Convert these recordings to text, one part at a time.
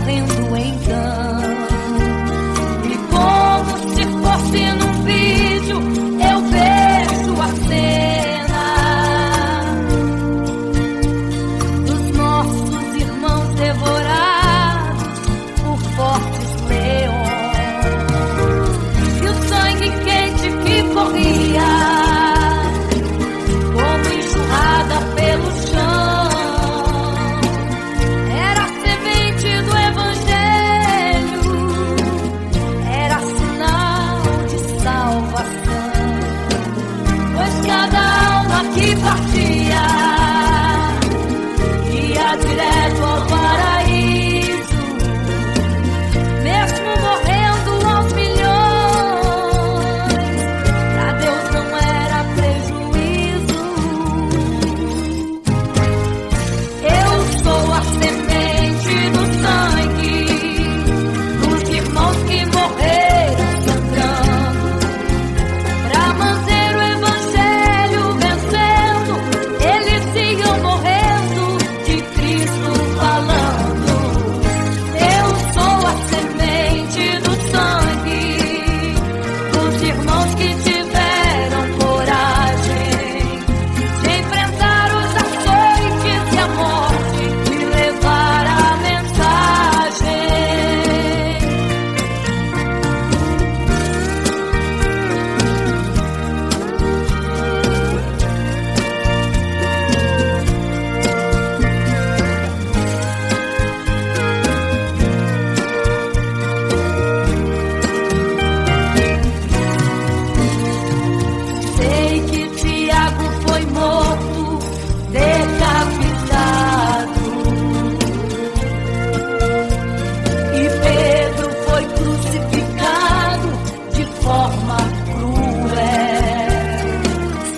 morrendo então. E como se fosse num vídeo, eu vejo a cena dos nossos irmãos devorados por fortes leões. E o sangue quente que corria como enxurrada pelo chão era a semente do Evangelho, era sinal de salvação. Pois cada alma que partia ia direto ao paraíso, mesmo morrendo aos milhões. Pra Deus não era prejuízo. Eu sou a semente do sangue dos irmãos que morreram sangrando pra manter o Evangelho vencendo. Eles iam morrendo de Cristo falando. Eu sou a semente do sangue dos irmãos que tiveram coragem de enfrentar os açoites e a morte e levar a mensagem. Sei que Tiago foi morto, decapitado, e Pedro foi crucificado de forma cruel.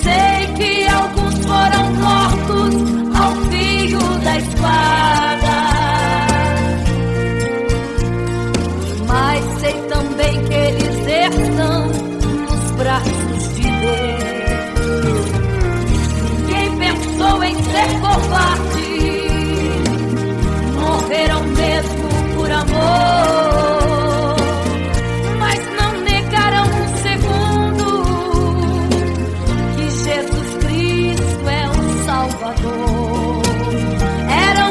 Sei que alguns foram mortos ao fio da espada, mas sei também que eles estão nos braços de Deus. Ninguém pensou em ser covarde, morreram mesmo por amor, mas não negaram um segundo que Jesus Cristo é o Salvador. Eram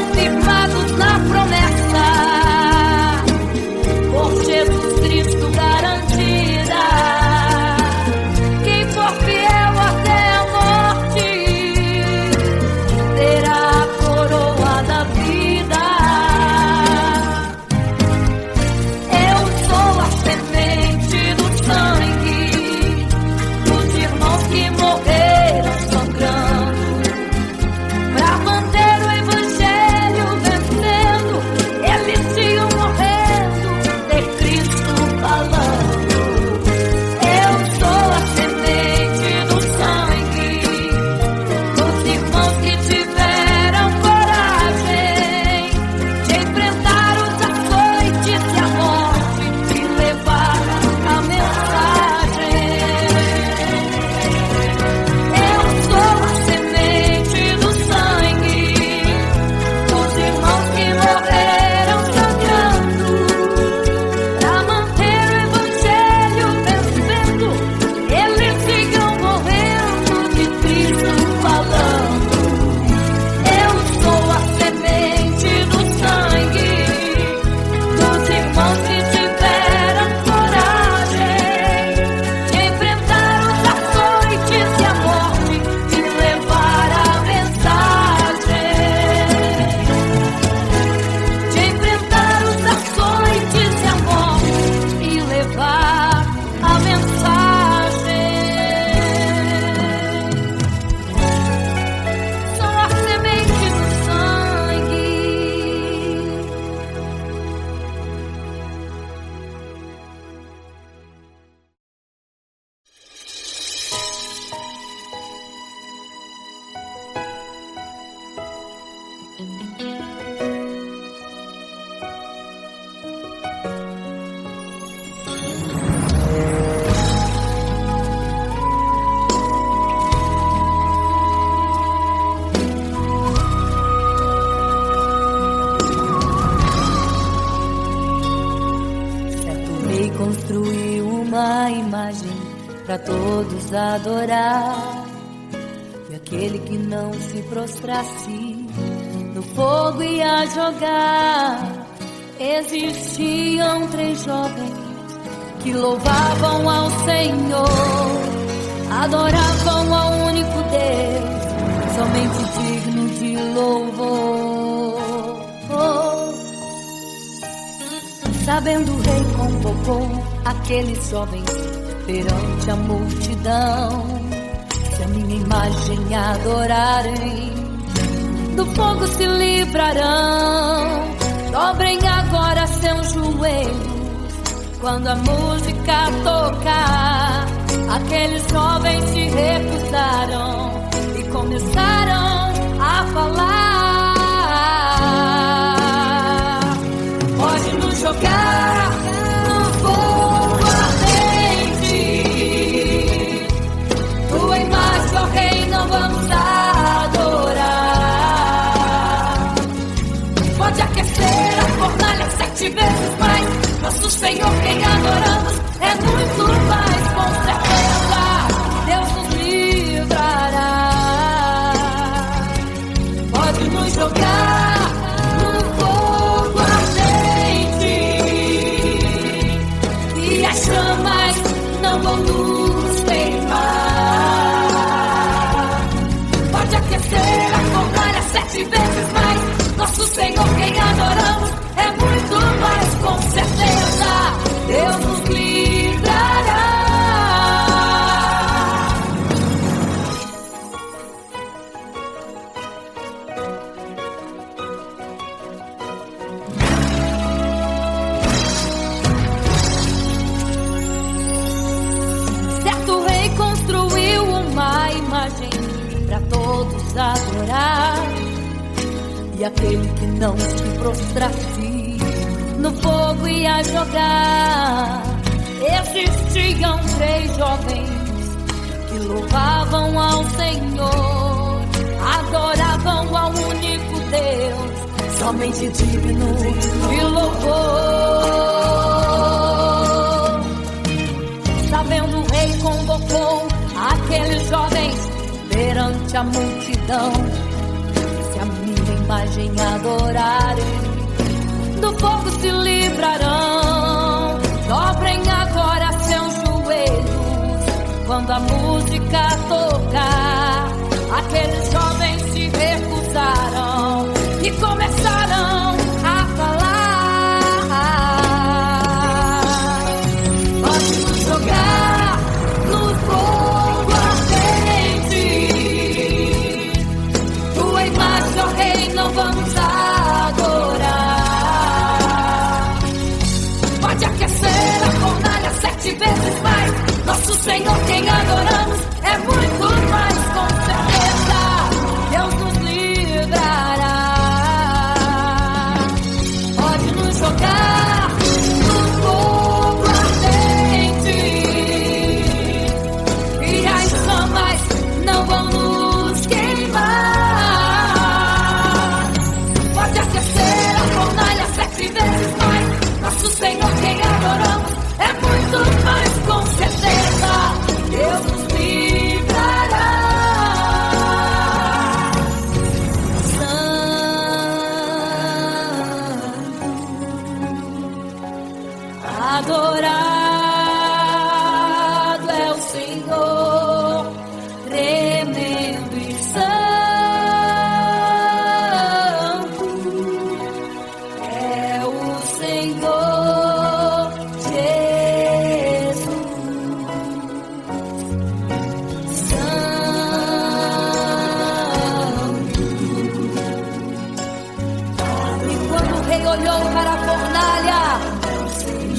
para todos adorar. E aquele que não se prostrasse no fogo ia jogar. Existiam 3 jovens que louvavam ao Senhor, adoravam ao único Deus, somente digno de louvor. Sabendo o rei convocou aqueles jovens perante a multidão. Se a minha imagem adorarem, do fogo se livrarão. Dobrem agora seus joelhos quando a música tocar. Aqueles jovens se recusaram e começaram a falar. Pode nos jogar no fogo ardente, tua imagem, ó Rei, não vamos adorar. Pode aquecer a fornalha 7 vezes mais. Nosso Senhor, quem adoramos, é muito mais, com certeza Deus nos livrará. Pode nos jogar no fogo ardente e as chamas não vão nos queimar. Pode aquecer a fornalha 7 vezes mais. Nosso Senhor, quem adoramos, é muito mais, com certeza Deus nos livrará. Certo rei construiu uma imagem para todos adorar. E aquele que não se prostrasse no fogo ia jogar. Existiam 3 jovens que louvavam ao Senhor, adoravam ao único Deus, somente digno de louvor. Sabendo o rei convocou aqueles jovens perante a multidão. Se a minha imagem adorarem, do fogo se livrarão. Dobrem agora seus joelhos quando a música tocar. Aqueles jovens se recusaram e começaram a falar. Pode nos jogar no fogo ardente, tua imagem, ó Rei, não vamos adorar. Pode aquecer a fornalha 7 vezes mais. Nosso Senhor, quem adoramos, é muito mais, com certeza Deus nos livrará. Pode nos jogar no fogo ardente e as chamas não vão nos queimar. Pode aquecer a fornalha 7 vezes mais. Nosso Senhor, quem adoramos, é muito mais, com certeza Deus nos livrará. Santo, adorado é o Senhor, tremendo e santo é o Senhor Jesus. Santo. E quando o rei olhou para a fornalha,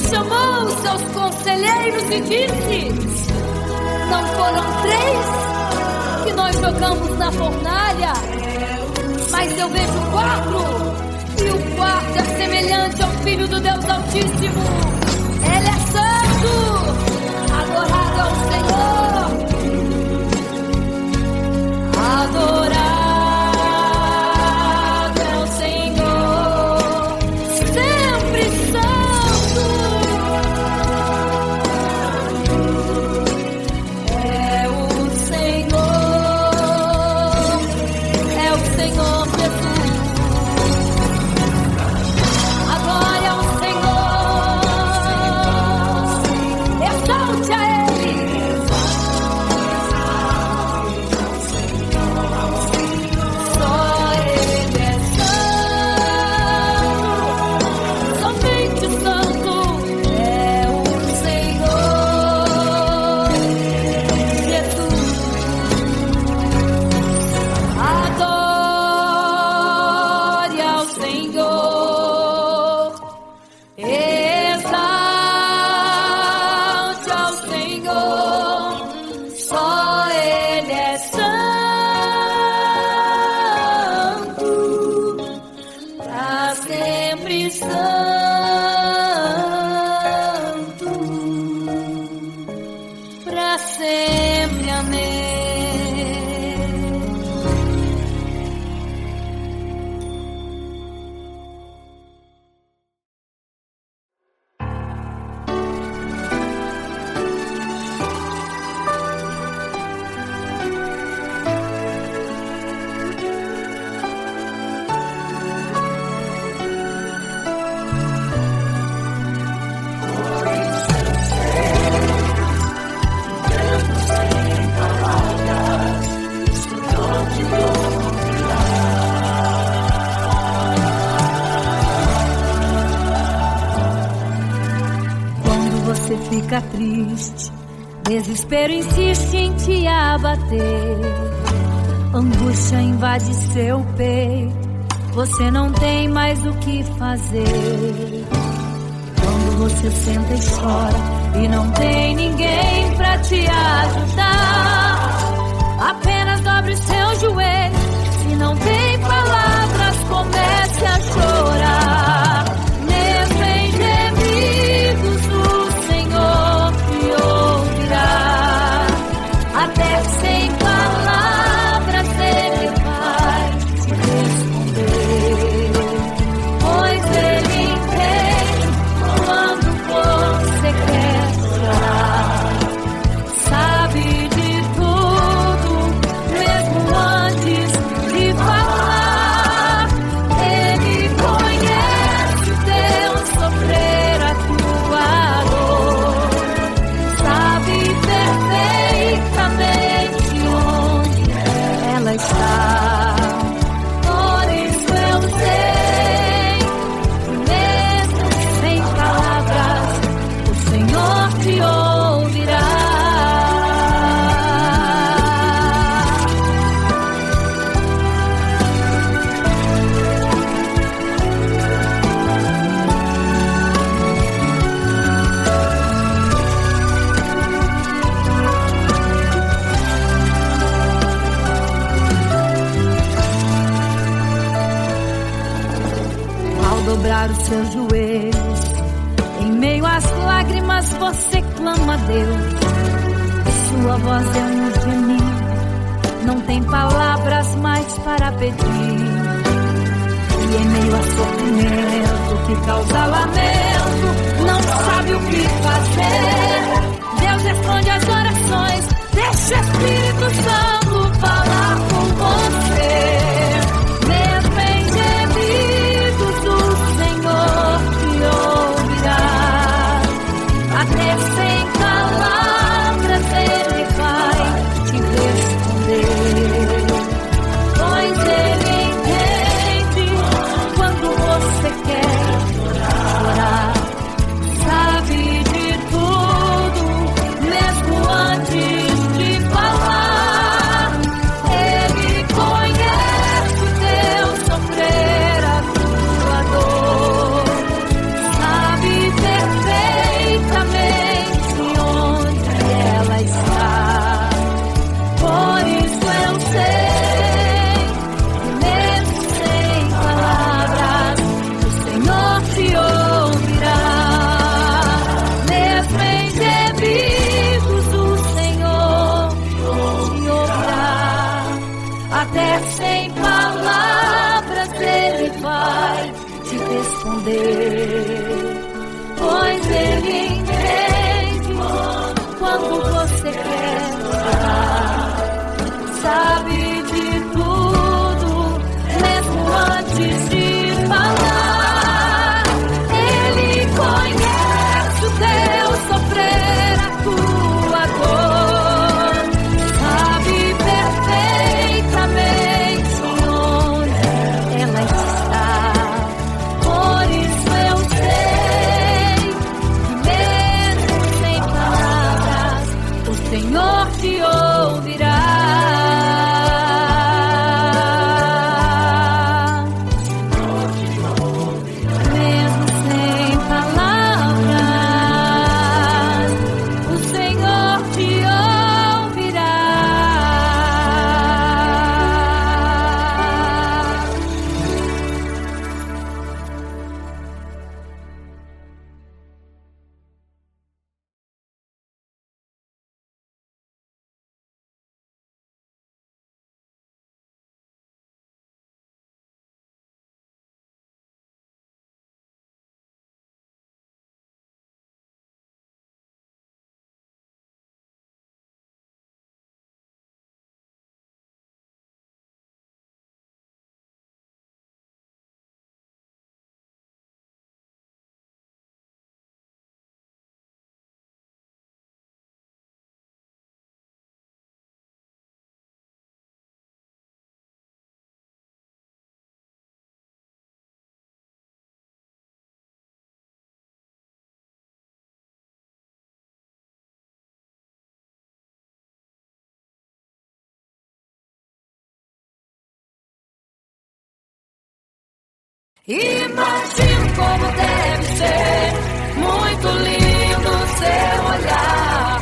chamou os seus conselheiros e disse: não foram 3 que nós jogamos na fornalha, mas eu vejo 4, e o quarto é semelhante ao Filho do Deus Altíssimo. Ele é santo, adorado ao Senhor, adorado é o Senhor, sempre santo. fica triste, desespero insiste em te abater, angústia invade seu peito, você não tem mais o que fazer. Quando você senta e chora e não tem ninguém pra te ajudar, apenas dobre os seus joelhos. Se não tem palavras, comece a chorar. Mesmo em gemidos, o Senhor te ouvirá. Até sem palavras Ele vai te responder, pois Ele entende quando você quer chorar. Sabe de tudo, mesmo antes de falar. Ele conhece o teu sofrer, a tua dor. Sabe perfeitamente onde ela está. Por isso eu sei que mesmo sem palavras, o Senhor te ouvirá. Ao dobrar os seus joelhos, em meio às lágrimas você clama a Deus. Sua voz é um gemido, não tem palavras mais para pedir. E em meio a sofrimento que causa lamento, não sabe o que fazer. Deus responde às orações, deixa o Espírito Santo falar com você. Mesmo em gemidos, o Senhor te ouvirá. Até sem palavras Ele vai te responder, pois Ele entende quando você quer chorar. Sabe de tudo, mesmo antes de falar. Ele conhece o teu sofrer, a tua dor. Sabe perfeitamente onde ela está. Por isso eu sei que mesmo sem palavras, o Senhor te ouvirá. Mesmo em gemidos, o Senhor te ouvirá. Até sem palavras Ele vai te responder, pois Ele entende quando você quer chorar. Sabe de tudo, mesmo antes de falar. Ele conhece o teu sofrer, a tua dor. Sabe perfeitamente onde ela está. Por isso eu sei Imagino como deve ser muito lindo seu olhar.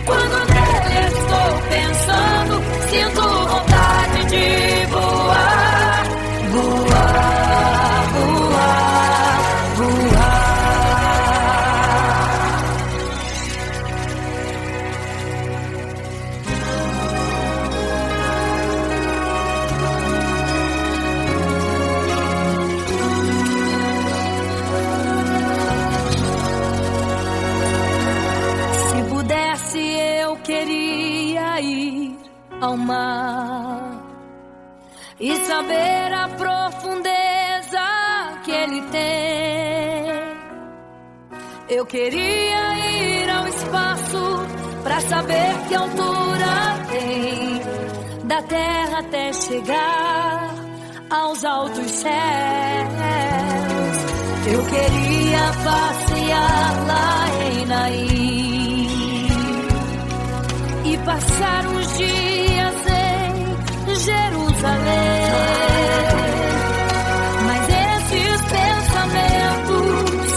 Quando nele estou pensando, sinto vontade de voar, voar, voar, voar. Se pudesse, eu queria ir ao mar e saber a profundeza que ele tem. Eu queria ir ao espaço pra saber que altura tem, da terra até chegar aos altos céus. Eu queria passear lá em Naim e passar uns dias em Jerusalém. Mas esses pensamentos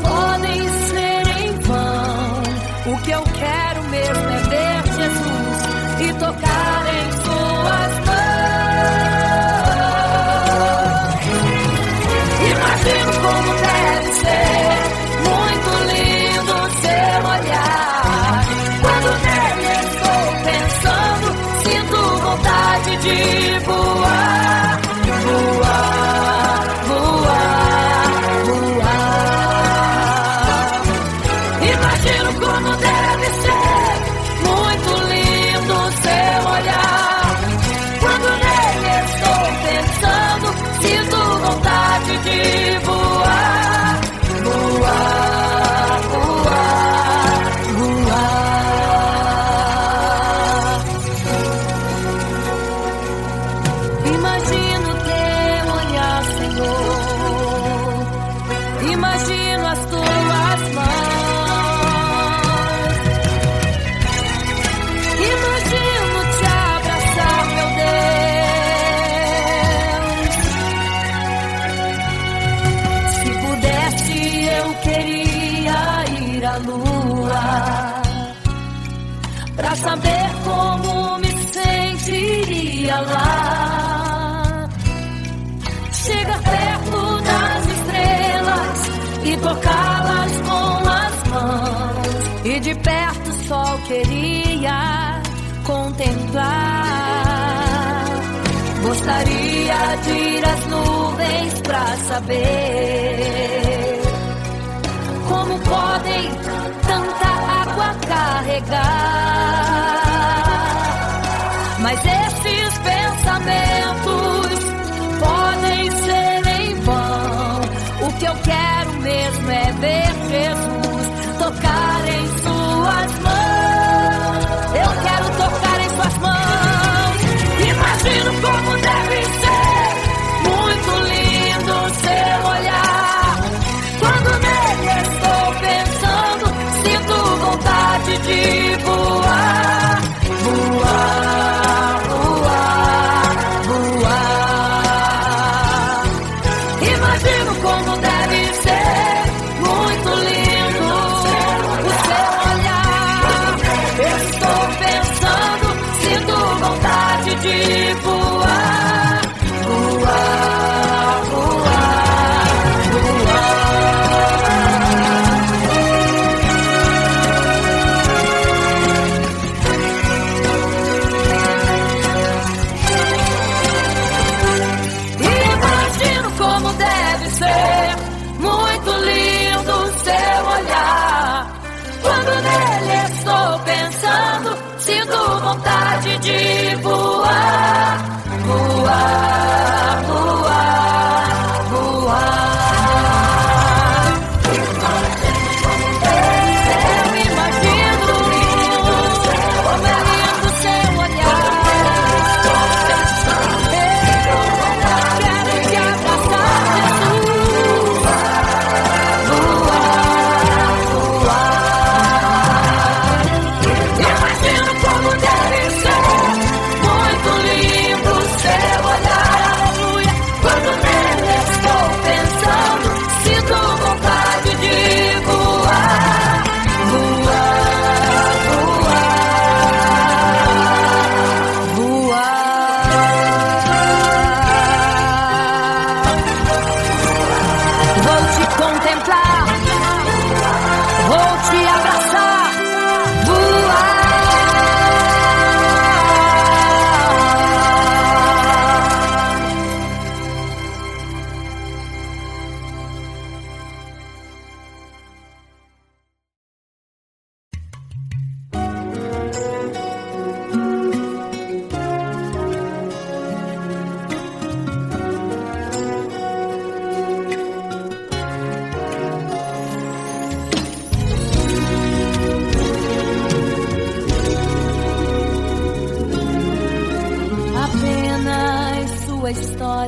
podem ser em vão. O que eu quero mesmo é ver Jesus e tocar em suas mãos. Imagino como deve ser muito lindo seu olhar. Quando nele estou pensando, sinto vontade de voar, voar, voar, voar. Imagino como deve ser muito lindo seu olhar. Quando nele estou pensando, sinto vontade de voar, voar, voar, voar. Imagino teu olhar, Senhor. Imagino as tuas mãos. Imagino te abraçar, meu Deus. Se pudesse, eu queria ir à lua pra saber como me sentiria lá. Chegar perto das estrelas e tocá-las com as mãos. E de perto só queria contemplar. Gostaria de ir às nuvens pra saber como podem tanta água carregar. Mas esses pensamentos podem ser em vão. O que eu quero mesmo é ver Jesus tocar em suas mãos. Eu quero tocar em suas mãos. Imagino como deve ser muito lindo seu olhar. Quando nele estou pensando, sinto vontade de voar, voar, voar, voar. Imagino como deve ser muito lindo o seu olhar. Estou pensando, sinto vontade de voar, voar, voar, voar. Imagino como deve ser muito lindo o seu olhar. Quando nele estou pensando, sinto vontade de voar, voar, voar, voar. Eu imagino como é lindo o seu olhar. Quero te abraçar, Jesus. Voar, voar. Imagino como deve ser muito lindo o seu olhar. Aleluia.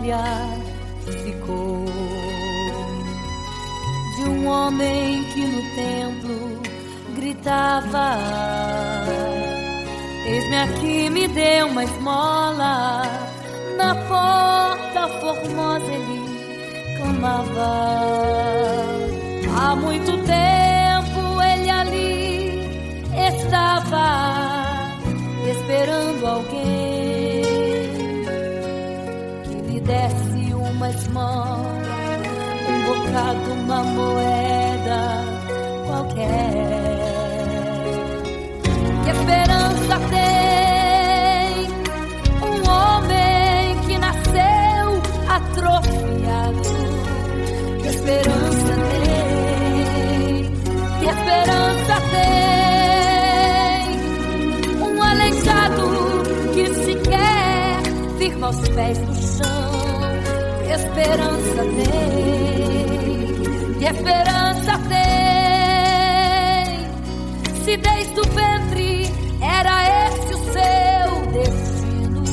memória ficou de um homem que no templo gritava: eis-me aqui, me dê uma esmola. Na porta formosa ele clamava. Há muito tempo ele ali estava esperando alguém que lhe desse uma esmola, um bocado, uma moeda qualquer. Que esperança tem um homem que nasceu atrofiado? Que esperança tem? Que esperança tem um aleijado que sequer firma os pés no chão? Que esperança tem? Que esperança tem? Se desde o ventre era esse o seu destino,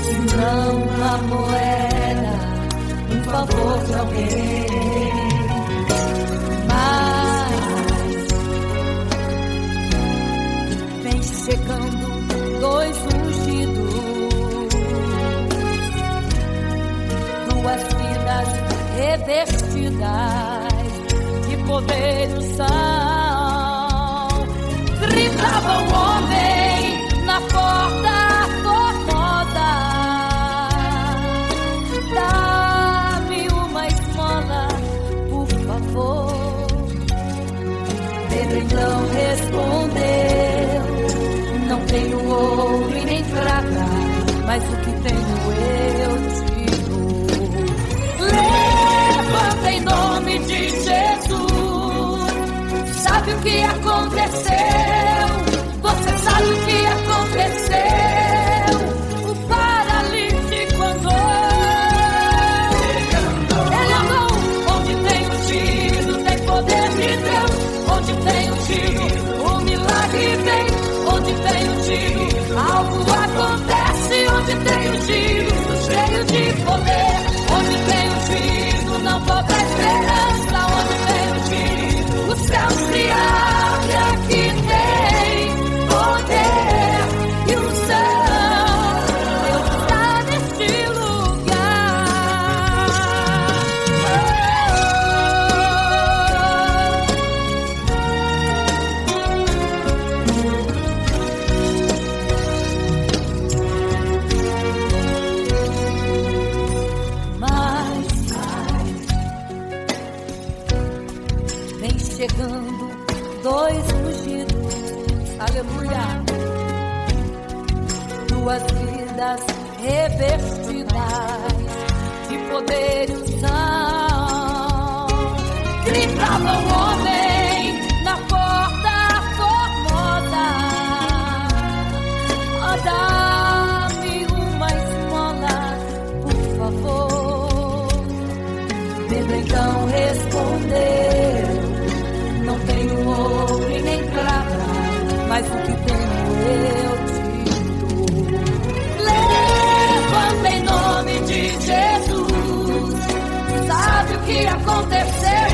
se não uma moeda, um favor de alguém. Mas vem chegando dois ungidos, duas vidas revestidas de poder e unção. Gritava o homem na porta formosa: dá-me uma esmola, por favor. Pedro então respondeu: não tenho ouro e nem prata, mas o que tenho eu te dou. Levanta em nome de Jesus. Sabe o que aconteceu? Você sabe o que aconteceu? O paralítico andou. Ele andou onde tem ungido, tem poder de Deus. Onde tem ungido, o milagre vem. Onde tem ungido, algo acontece. Onde tem ungido, cheio de poder. Onde tem ungido, não falta esperança. Onde tem ungido, o céu se abre. Aqui tem poder e unção. Deus está neste lugar. Mas vem chegando dois ungidos, aleluia, duas vidas revestidas de poder e unção. Gritava o homem na porta formosa: oh, dá-me uma esmola, por favor. Pedro então respondeu: não tenho ouro e nem prata, mas o que tenho eu te dou. Levanta em nome de Jesus. Sabe o que aconteceu?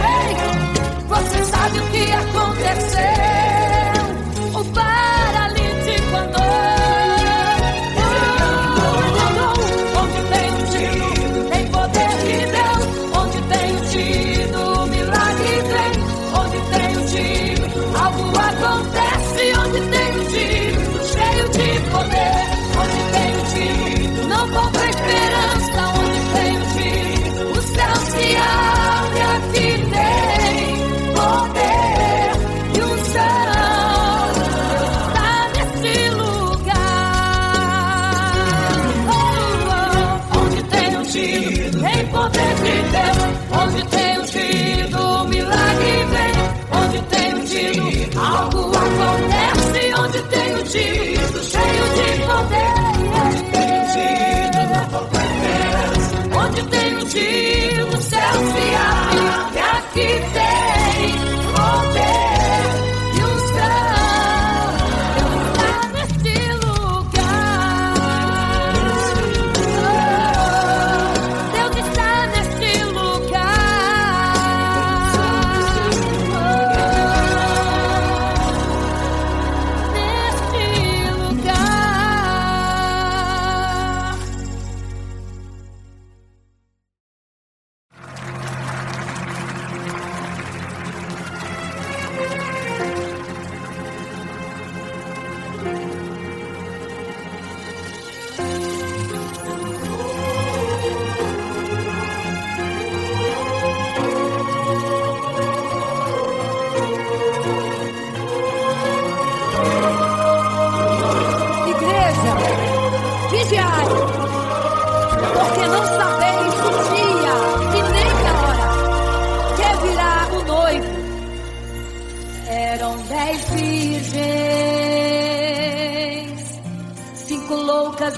Você sabe o que aconteceu? O paralítico andou. Onde tem ungido, tem poder de Deus. Onde tem ungido, o milagre vem. Onde tem ungido, algo acontece. Onde tem ungido, cheio de poder. Onde tem ungido, não falta esperança. Onde tem ungido, o céu se abre. Aqui tem poder e unção. Deus está nesse lugar. Onde tem ungido, tem poder de Deus. Onde tem ungido, o milagre vem. Onde tem ungido, algo acontece. Onde tem ungido, cheio de poder. Onde tem ungido, não falta esperança. Onde tem ungido, o céu se abre. E aqui tem poder e unção. Deus está neste lugar.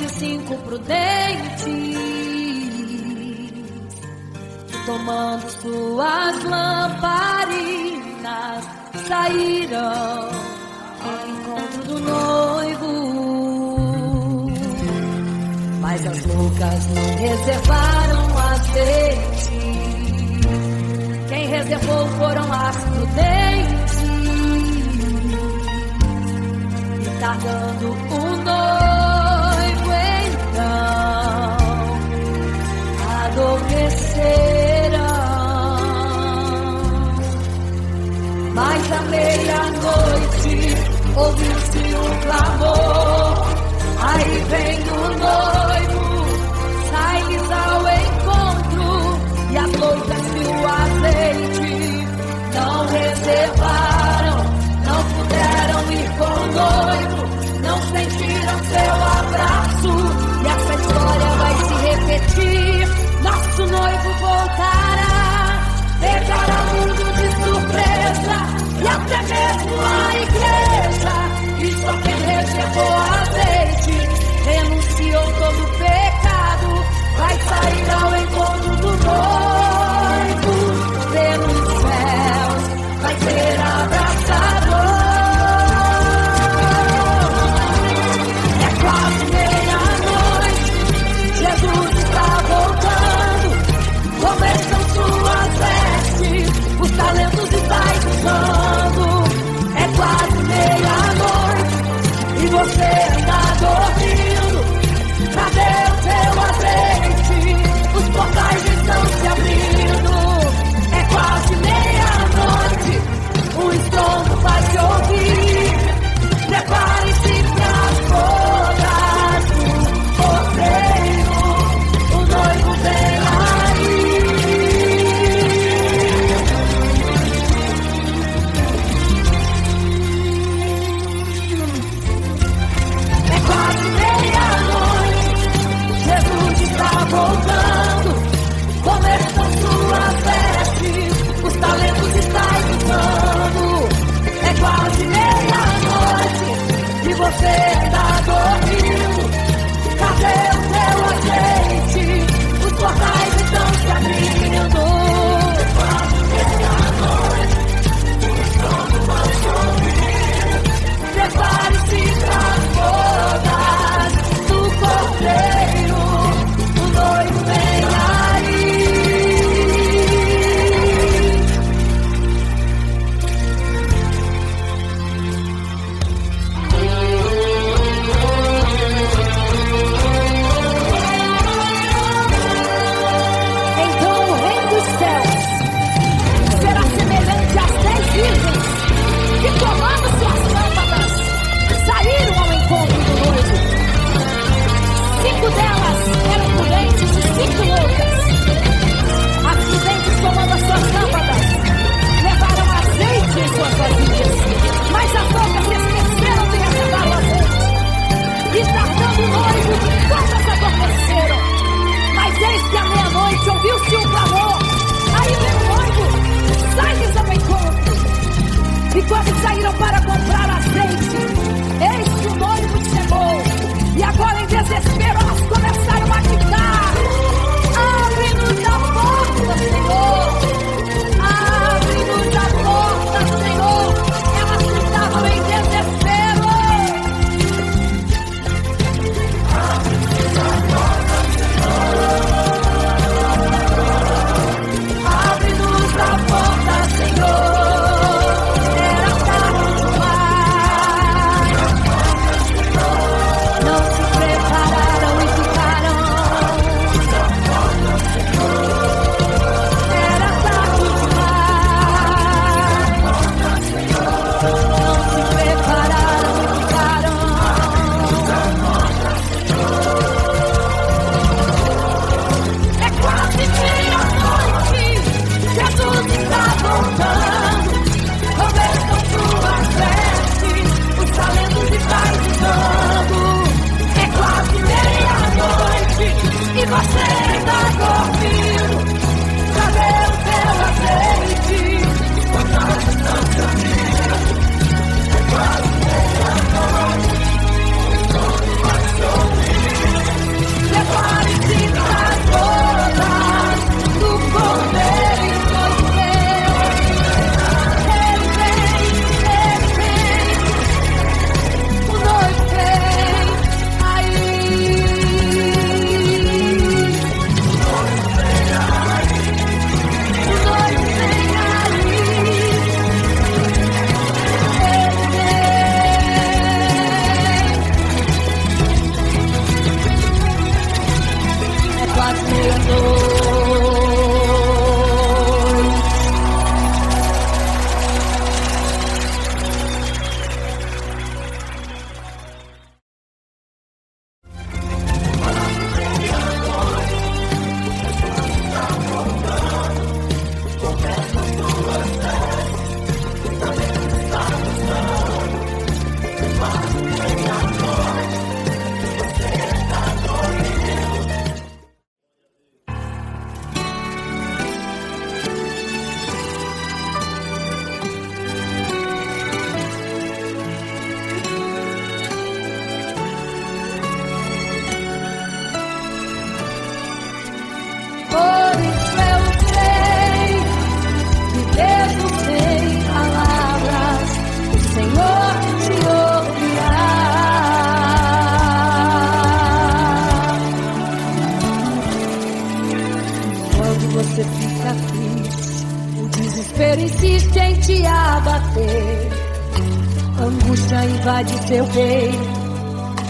e 5 prudentes, tomando suas lamparinas, saíram ao encontro do noivo. Mas as loucas não reservaram azeite. Quem reservou foram as prudentes, e tardando o noivo então adormeceram. Mas à meia-noite ouviu-se um clamor. Aí vem o noivo, sai-lhes ao encontro, e as loucas e o azeite não reservaram, não puderam ir com o noivo, não sentiram seu abraço, e essa história vai se repetir. Nosso noivo voltará, pegará o mundo de surpresa, e até mesmo a igreja. E só quem reservou azeite, renunciou todo pecado, vai sair ao encontro do noivo. Pelos céus vai ser abraçador. É quase meia-noite, Jesus está voltando. Começam suas vestes, os talentos estáis usando. É quase meia-noite e você está dormindo. Cadê o seu azeite? Os portais estão se abrindo. É quase meia-noite, o estrondo vai se ouvir. Prepare-se para as bodas do cordeiro, o noivo vem aí. É quase meia-noite, Jesus está voltando. Começam suas vestes, os talentos estão usando. É quase meia-noite e você está dormindo. Cadê o seu azeite? Os portais estão se abrindo. É quase meia-noite, o estrondo vai se ouvir. Prepare-se para as bodas do cordeiro, o noivo vem aí. Então o reino dos céus será semelhante às 10 virgens que, tomando suas lâmpadas, saíram ao encontro do noivo. 5 delas eram prudentes e 5 loucas. As prudentes, tomando as suas lâmpadas, levaram azeite em suas vasilhas, mas as loucas se esqueceram de reservar o azeite. E tardando o noivo, todas adormeceram. Mas eis que à meia-noite ouviu-se um clamor. Aí vem o noivo, sai-lhes ao encontro. E quando saíram para comprar azeite, eis que o noivo chegou. E agora em desespero elas começaram a gritar: abre-nos a porta, Senhor! Abre-nos a porta, Senhor! Elas gritavam em desespero. Abre-nos a porta, Senhor! Abre-nos a porta, Senhor! Era tarde você fica triste, o desespero insiste em te abater. Angústia invade seu peito,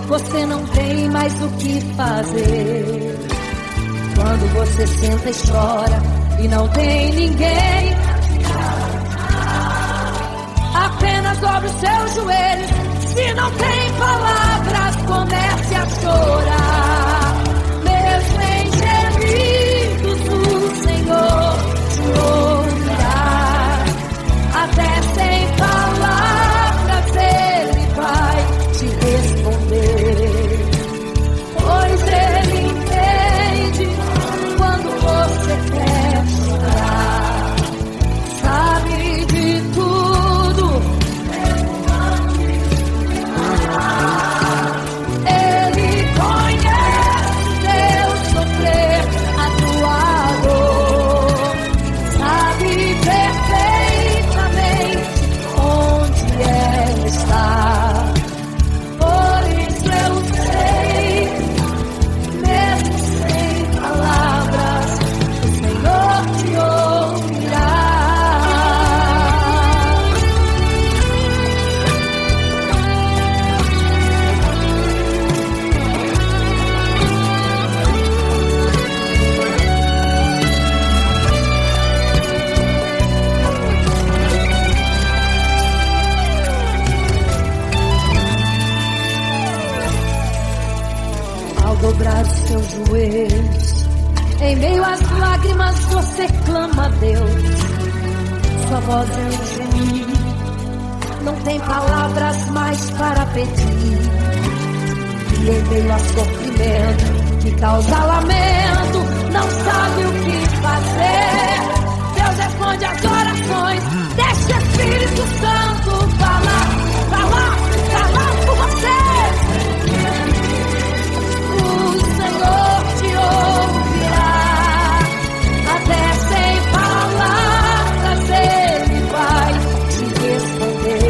você não tem mais o que fazer. Quando você senta e chora e não tem ninguém, apenas dobre os seus joelhos. Se não tem palavras, comece a chorar. Mesmo em gemidos, o Senhor te ouvirá. Até sem palavras, Ele vai te responder. Pois Ele entende quando você quer chorar. Sabe de tudo. Ele conhece teu sofrer, a tua dor. Sabe perfeitamente onde ela está. Por isso eu sei, mesmo sem palavras, o Senhor te ouvirá. Ao dobrar os seus joelhos, em meio às lágrimas você clama a Deus. Sua voz é um gemido, não tem palavras mais para pedir. E em meio a sofrimento que causa lamento, não sabe o que fazer. Deus responde as orações, deixa o Espírito Santo falar por você. O Senhor te ouvirá, até sem palavras Ele vai te responder.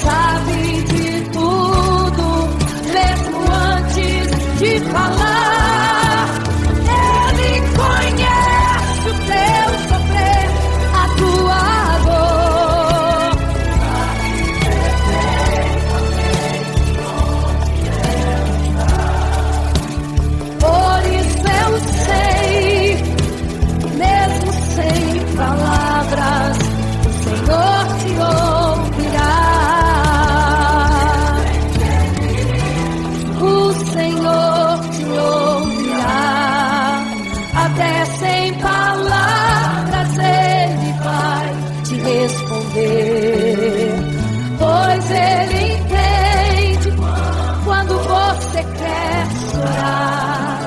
Sabe de tudo, mesmo antes de falar. Ele conhece o teu sofrer, a tua dor. Por isso eu sei, mesmo sem palavras, o Senhor te ouvirá. O Senhor te ouvirá. Até sem palavras Ele vai te responder. Pois Ele entende quando você quer chorar.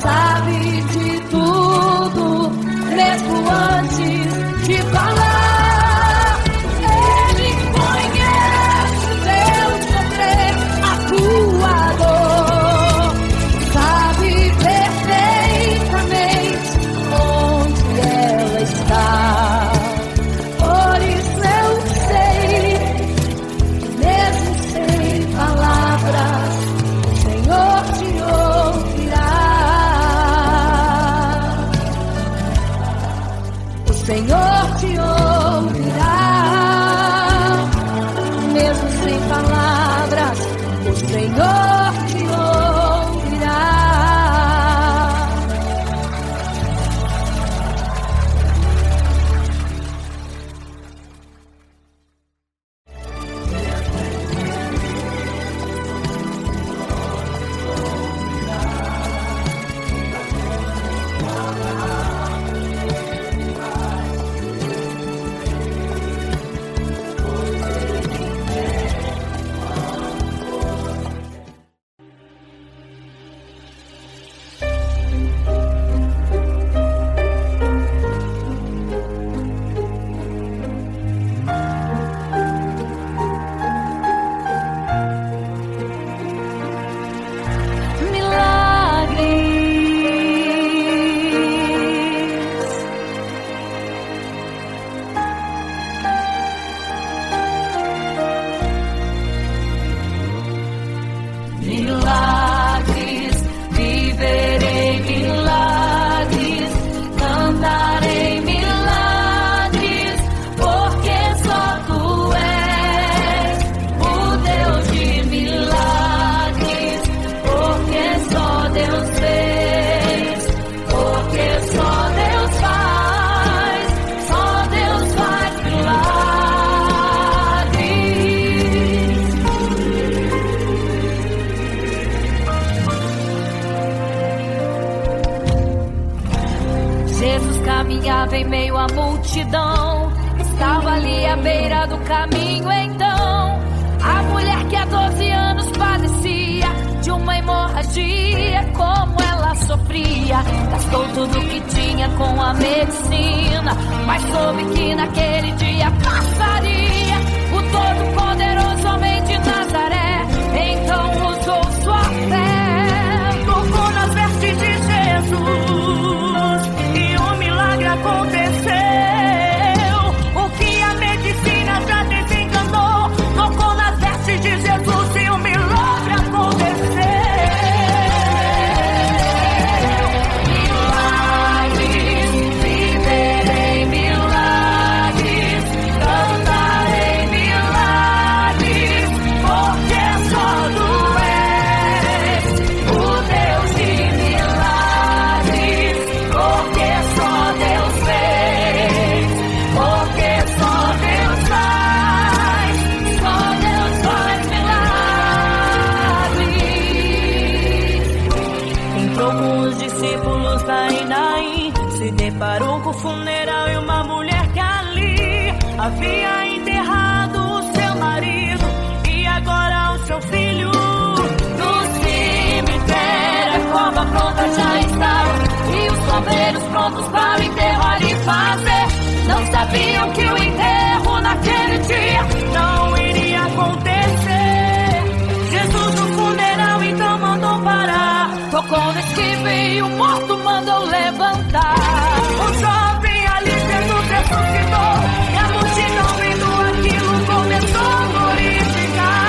Sabe de tudo, mesmo antes de falar. Ele conhece o teu sofrer, a tua dor. Sabe perfeitamente onde ela está. Por isso eu sei, mesmo sem palavras, o Senhor te ouvirá. O Senhor te ouvirá, mesmo sem palavras, o Senhor te ouvirá. parava em meio à multidão. Estava ali à beira do caminho então a mulher que há 12 anos padecia de uma hemorragia. Como ela sofria, gastou tudo que tinha com a medicina, mas soube que naquele dia passaria o todo-poderoso homem de Nazaré. Então usou sua fé, tocou nas vestes de Jesus e um milagre aconteceu. O que a medicina já desenganou, tocou nas vestes de Jesus e um milagre aconteceu. Milagres, viverei milagres, cantarei milagres, porque só tu és o Deus de milagres, porque só Deus fez, porque só Deus faz milagres. Entrou com os discípulos lá em Naim, se deparou com o funeral e uma mulher que ali havia enterrado o seu marido e agora o seu filho. No cemitério a cova pronta já estava e os obreiros prontos para o enterro ali fazer. Não sabiam que o enterro naquele dia não iria acontecer. Jesus no funeral então mandou parar, tocou no esquife e o morto mandou levantar. O jovem ali Jesus ressuscitou e a multidão vendo aquilo começou a glorificar.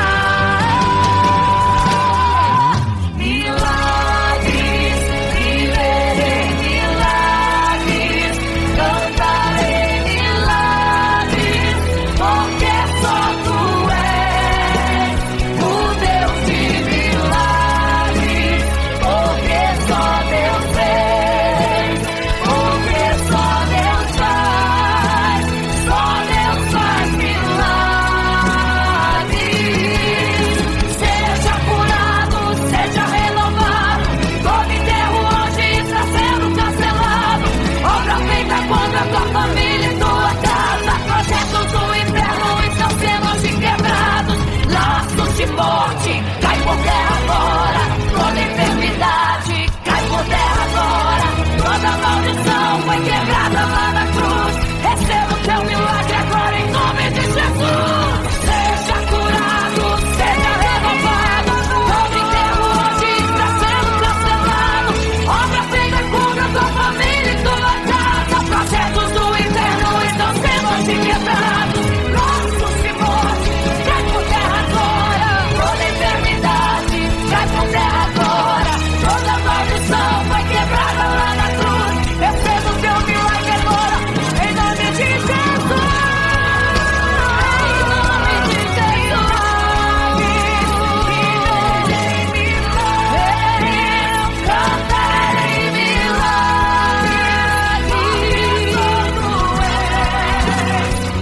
Milagres, viverei milagres, cantarei milagres, porque só tu és o Deus de milagres, porque só Deus fez, porque só Deus faz milagres. Seja curado, seja renovado, todo enterro hoje está sendo cancelado. Obra feita contra a tua família e tua casa, projetos do inferno estão sendo hoje quebrados. Laços de morte, cai por terra agora, toda enfermidade cai por terra agora, toda maldição foi quebrada lá na cruz. Receba o teu milagre agora em nome de Jesus. Seja curado, seja renovado, todo enterro hoje está sendo cancelado. Obra feita contra a tua família e tua casa, projetos do inferno estão sendo hoje quebrados. Laços de morte, cai por terra agora, toda enfermidade cai por terra agora, toda maldição foi quebrada lá na cruz. Receba o teu milagre agora, em nome de Jesus. Em nome de Jesus. Cantarei milagres,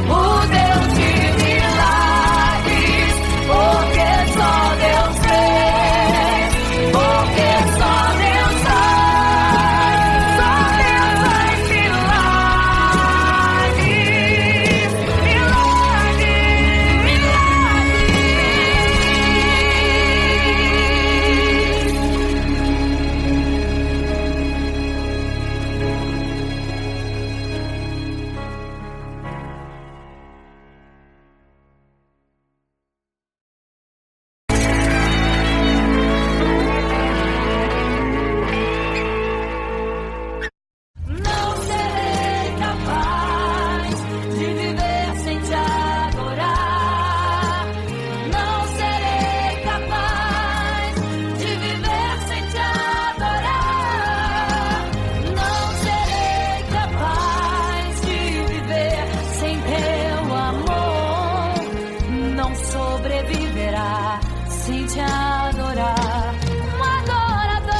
o Deus de milagres, porque só Deus fez, porque só Deus faz milagres, milagres, milagres. Não serei capaz de viver sem te adorar. Não serei capaz de viver sem te adorar. Não serei capaz de viver sem teu amor. Não sobreviverá sem te adorar. Um adorador.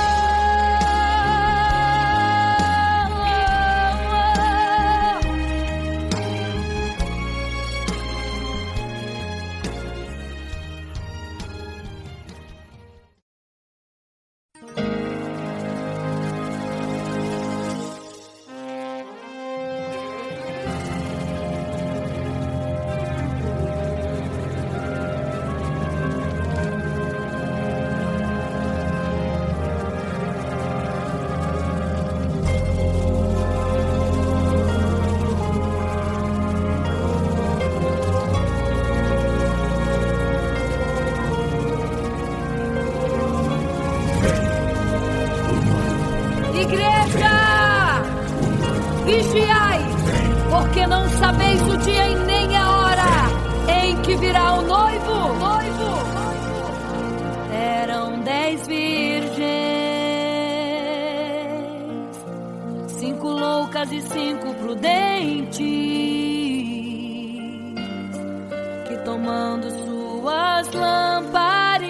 igreja, vigiai, porque não sabeis o dia e nem a hora em que virá o noivo. Eram 10 virgens, 5 loucas e 5 prudentes, que tomando suas lamparinas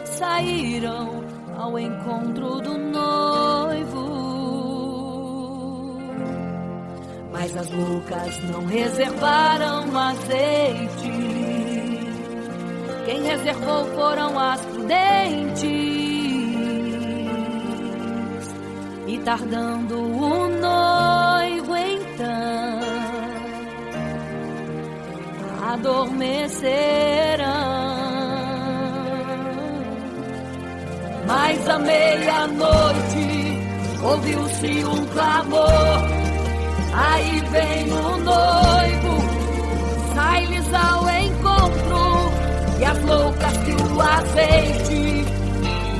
saíram ao encontro do noivo. Mas as loucas não reservaram azeite. Quem reservou foram as prudentes. E tardando o noivo então, adormecerão. Mas à meia-noite ouviu-se um clamor: aí vem o noivo, sai-lhes ao encontro. E as loucas que o azeite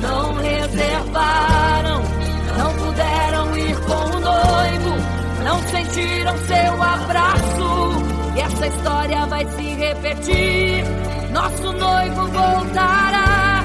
não reservaram, não puderam ir com o noivo, não sentiram seu abraço. E essa história vai se repetir. Nosso noivo voltará,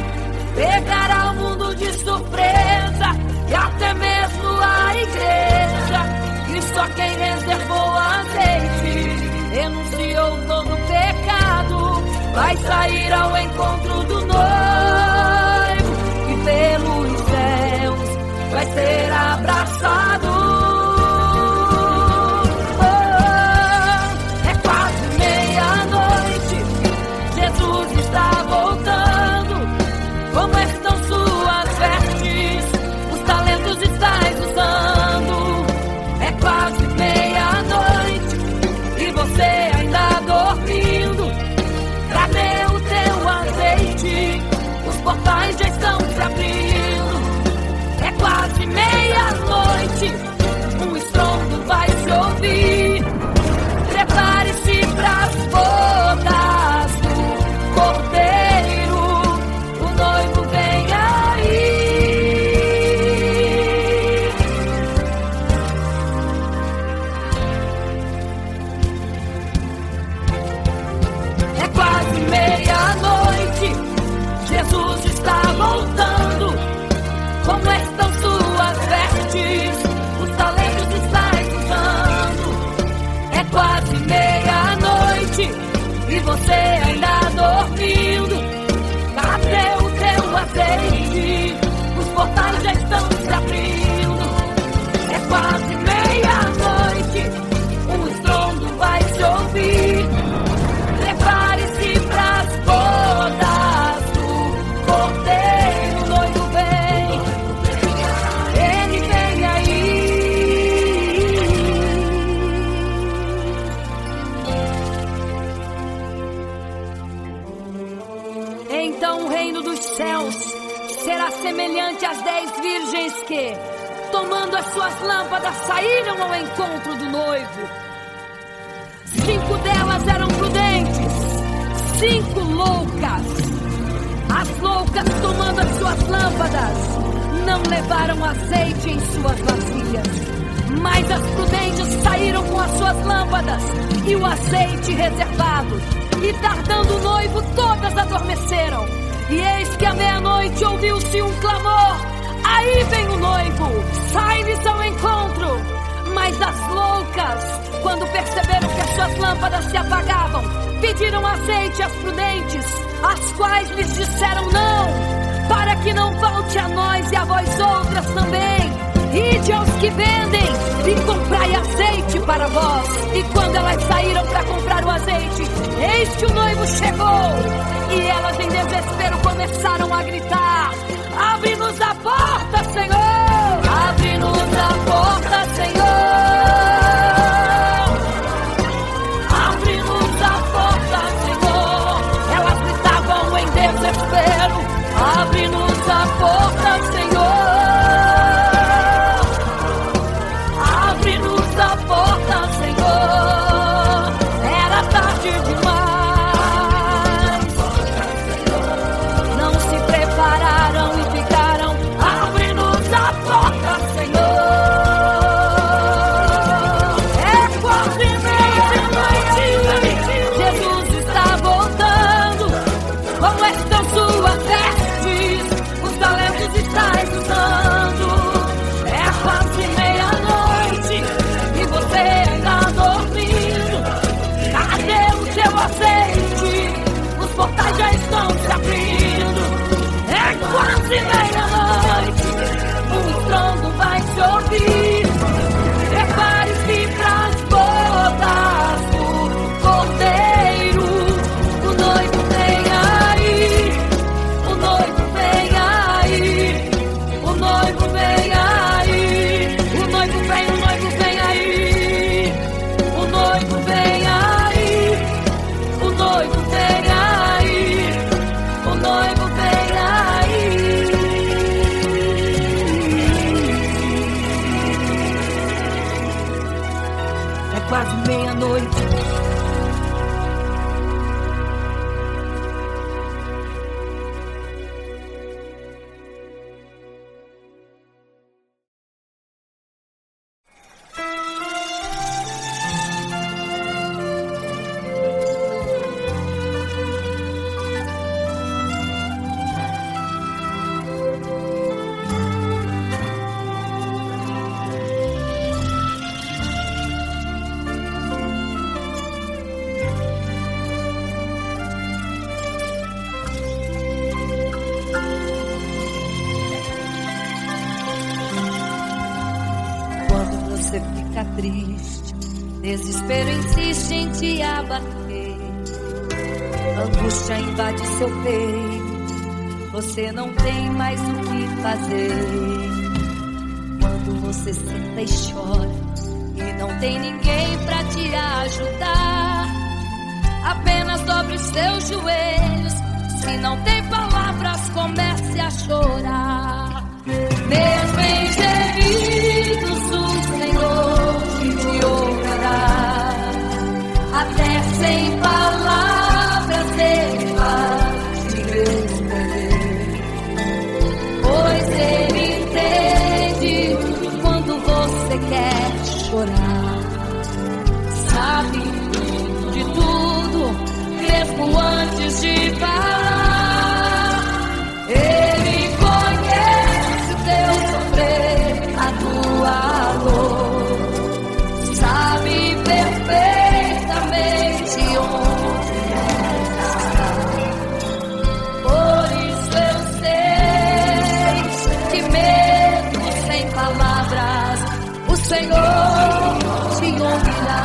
pegará o mundo de surpresa, e até mesmo a igreja. E só quem reservou azeite, renunciou todo pecado, vai sair ao encontro do noivo, e pelos céus vai ser abraçado. É quase meia-noite, Jesus está voltando. Como estão suas vestes? Os talentos estáis usando. É quase meia-noite e você ainda dormindo. Cadê o teu azeite? Os portais já estão se abrindo. É quase meia-noite, um estrondo vai se ouvir. Prepare-se pras bodas do Cordeiro, o noivo vem aí. É quase meia-noite, Jesus está voltando. Como estão suas vestes? Os talentos estáis usando. É quase meia-noite e você ainda dormindo. Cadê o teu azeite? Os portais já estão se abrindo. É quase meia-noite, um estrondo vai se ouvir. Prepare-se pras bodas do Cordeiro, o noivo vem, ele vem aí. Então o reino dos céus será semelhante às 10 virgens que, tomando as suas lâmpadas, saíram ao encontro do noivo. 5 delas eram prudentes, 5 loucas. As loucas, tomando as suas lâmpadas, não levaram azeite em suas vasilhas. Mas as prudentes saíram com as suas lâmpadas e o azeite reservado. E tardando o noivo, todas adormeceram. E eis que à meia-noite ouviu-se um clamor: aí vem o noivo, sai-lhes ao encontro. Mas as loucas, quando perceberam que as suas lâmpadas se apagavam, pediram azeite às prudentes, as quais lhes disseram não, para que não falte a nós e a vós outras também. Ide aos que vendem e comprai azeite para vós. E quando elas saíram para comprar o azeite, eis que o noivo chegou. E elas em desespero começaram a gritar: abre-nos a porta, Senhor! Abre-nos a porta, Senhor! Abre-nos a porta, Senhor! Elas gritavam em desespero: abre-nos a porta, Senhor! Abre-nos a porta, Senhor! Era tarde demais. você fica triste, desespero insiste em te abater, angústia invade seu peito, você não tem mais o que fazer. Quando você senta e chora e não tem ninguém pra te ajudar, apenas dobre os seus joelhos. Se não tem palavras, comece a chorar. Mesmo em gemidos, o Senhor te ouvirá. Até sem palavras Ele vai te responder, pois Ele entende quando você quer chorar. Sabe de tudo, mesmo antes de falar. Ele conhece o teu sofrer, a tua dor, sabe perfeitamente onde está. Por isso eu sei que mesmo sem palavras o Senhor te ouvirá.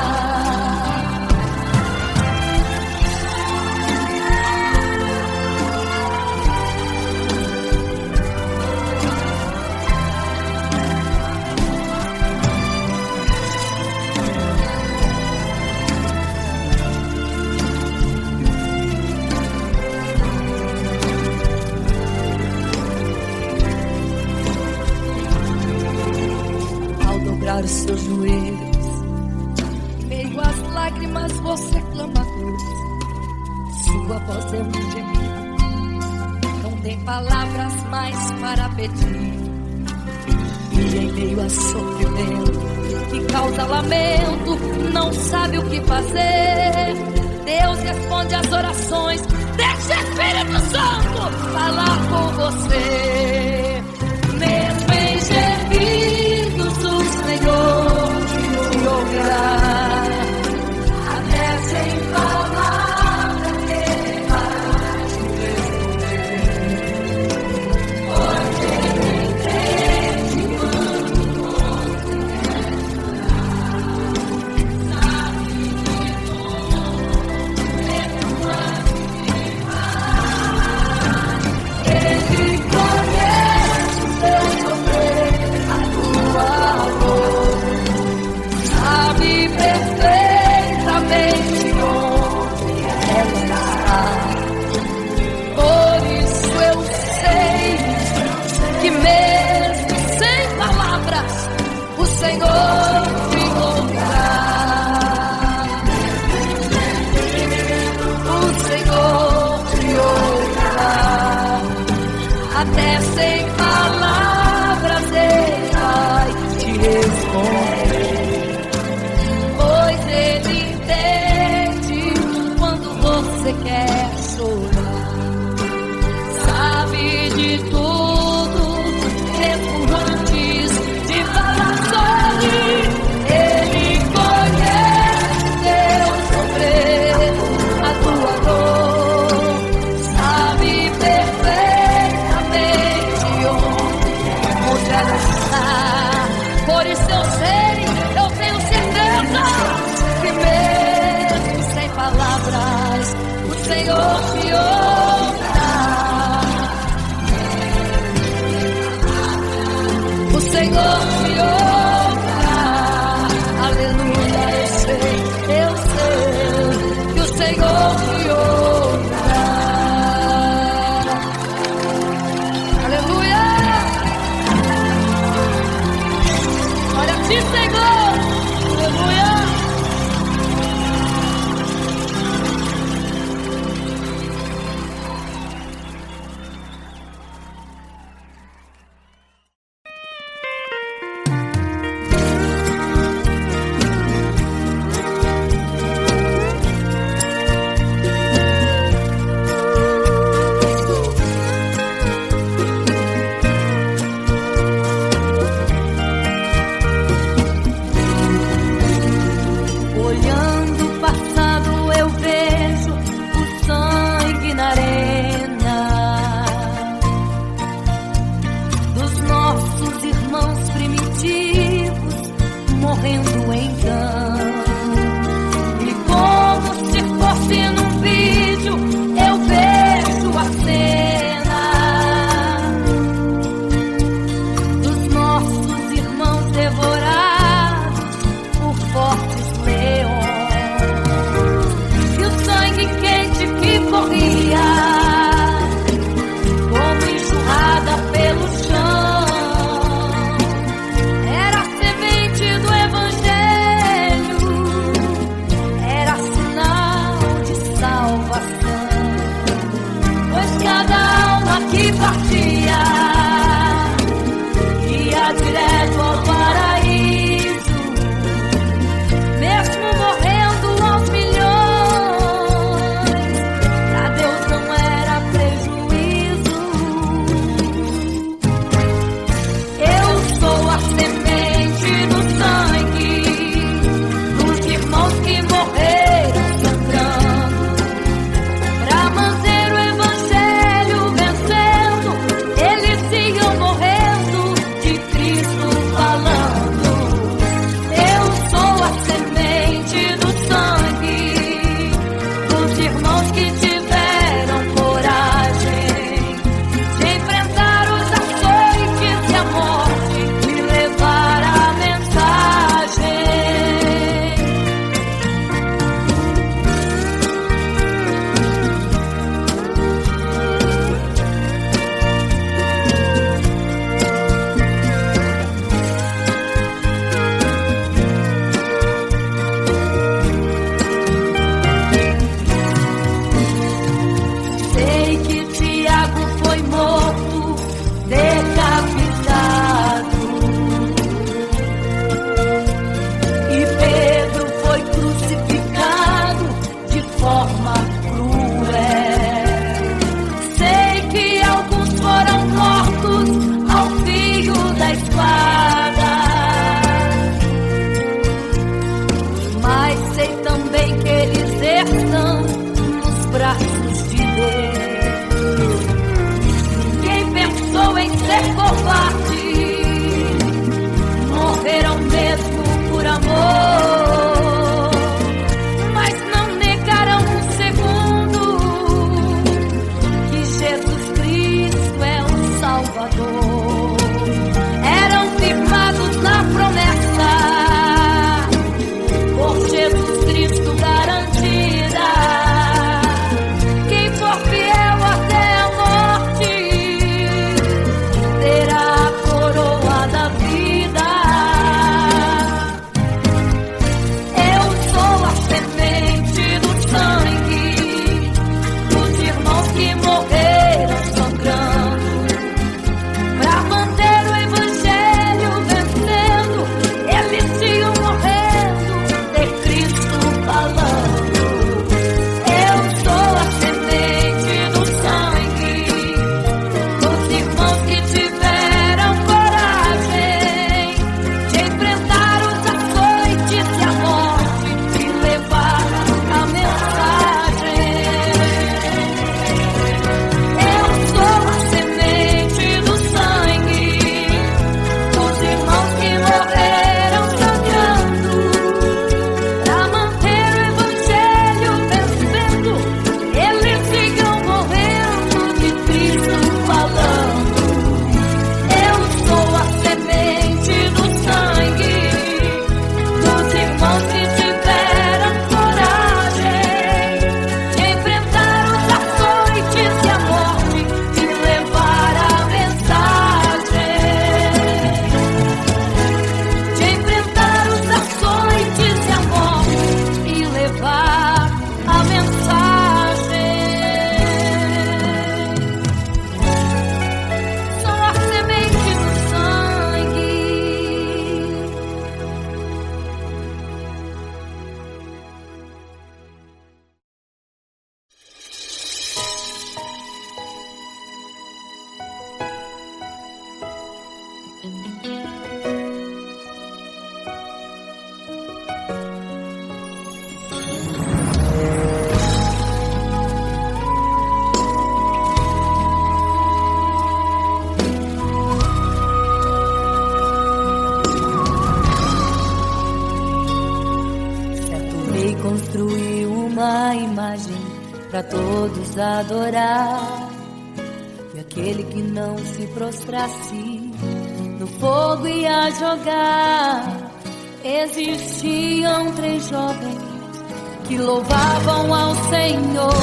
Os seus joelhos, em meio às lágrimas você clama a Deus. Sua voz é um gemido, não tem palavras mais para pedir. E em meio a sofrimento que causa lamento, não sabe o que fazer. Deus responde às orações, deixa o Espírito Santo falar com você. Mesmo em gemidos, o Senhor te ouvirá. Até sem palavras Ele vai te responder, pois Ele entende quando você quer chorar. Sabe de tudo, mesmo antes de falar. que partia, ia direto ao paraíso, mesmo morrendo aos milhões, pra Deus não era prejuízo. Eu sou a semente do sangue dos irmãos que morreram sangrando, pra manter o evangelho vencendo. Eles iam morrendo de Cristo falando. Eu sou a semente do sangue dos irmãos que tiveram coragem de enfrentar os açoites e a morte e levar a mensagem. Sei que Tiago foi morto, decapitado, e Pedro foi crucificado de forma cruel. Sei que alguns foram mortos ao fio da espada, mas sei também que eles estão nos braços de Deus. Quem pensou em ser covarde, morreram mesmo por amor, mas não negarão um segundo que Jesus Cristo é o Salvador. Eram firmados na promessa, por Jesus Cristo garantida. Quem for fiel até a morte terá a coroa da vida. Eu sou a semente do sangue dos irmãos que morreram sangrando, pra manter o evangelho vencendo. Eles iam morrendo de Cristo falando. Eu sou a semente do sangue dos irmãos que tiveram coragem de enfrentar os açoites e a morte e levar a mensagem. Eu sou a semente do sangue dos irmãos que morreram sangrando, pra manter o evangelho vencendo. Eles iam morrendo de Cristo falando. Eu sou a semente do sangue dos irmãos que tiveram coragem de enfrentar os açoites e a morte e levar a mensagem. De enfrentar os açoites e a morte e levar a mensagem. Sou a semente do sangue. Certo rei construiu uma imagem para todos adorar, e aquele que não se prostrasse no fogo ia jogar. Existiam 3 jovens que louvavam ao Senhor,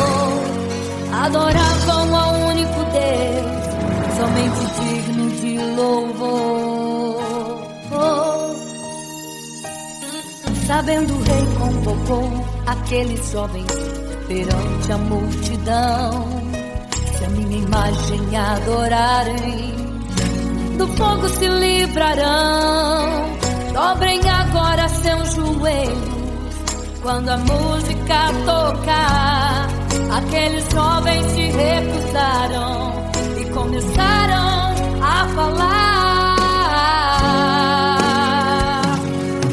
adoravam ao único Deus, somente digno de louvor. Sabendo o rei convocou aqueles jovens perante a multidão. Se a minha imagem adorarem, do fogo se livrarão. Dobrem agora seus joelhos quando a música tocar. Aqueles jovens se recusaram e começaram a falar.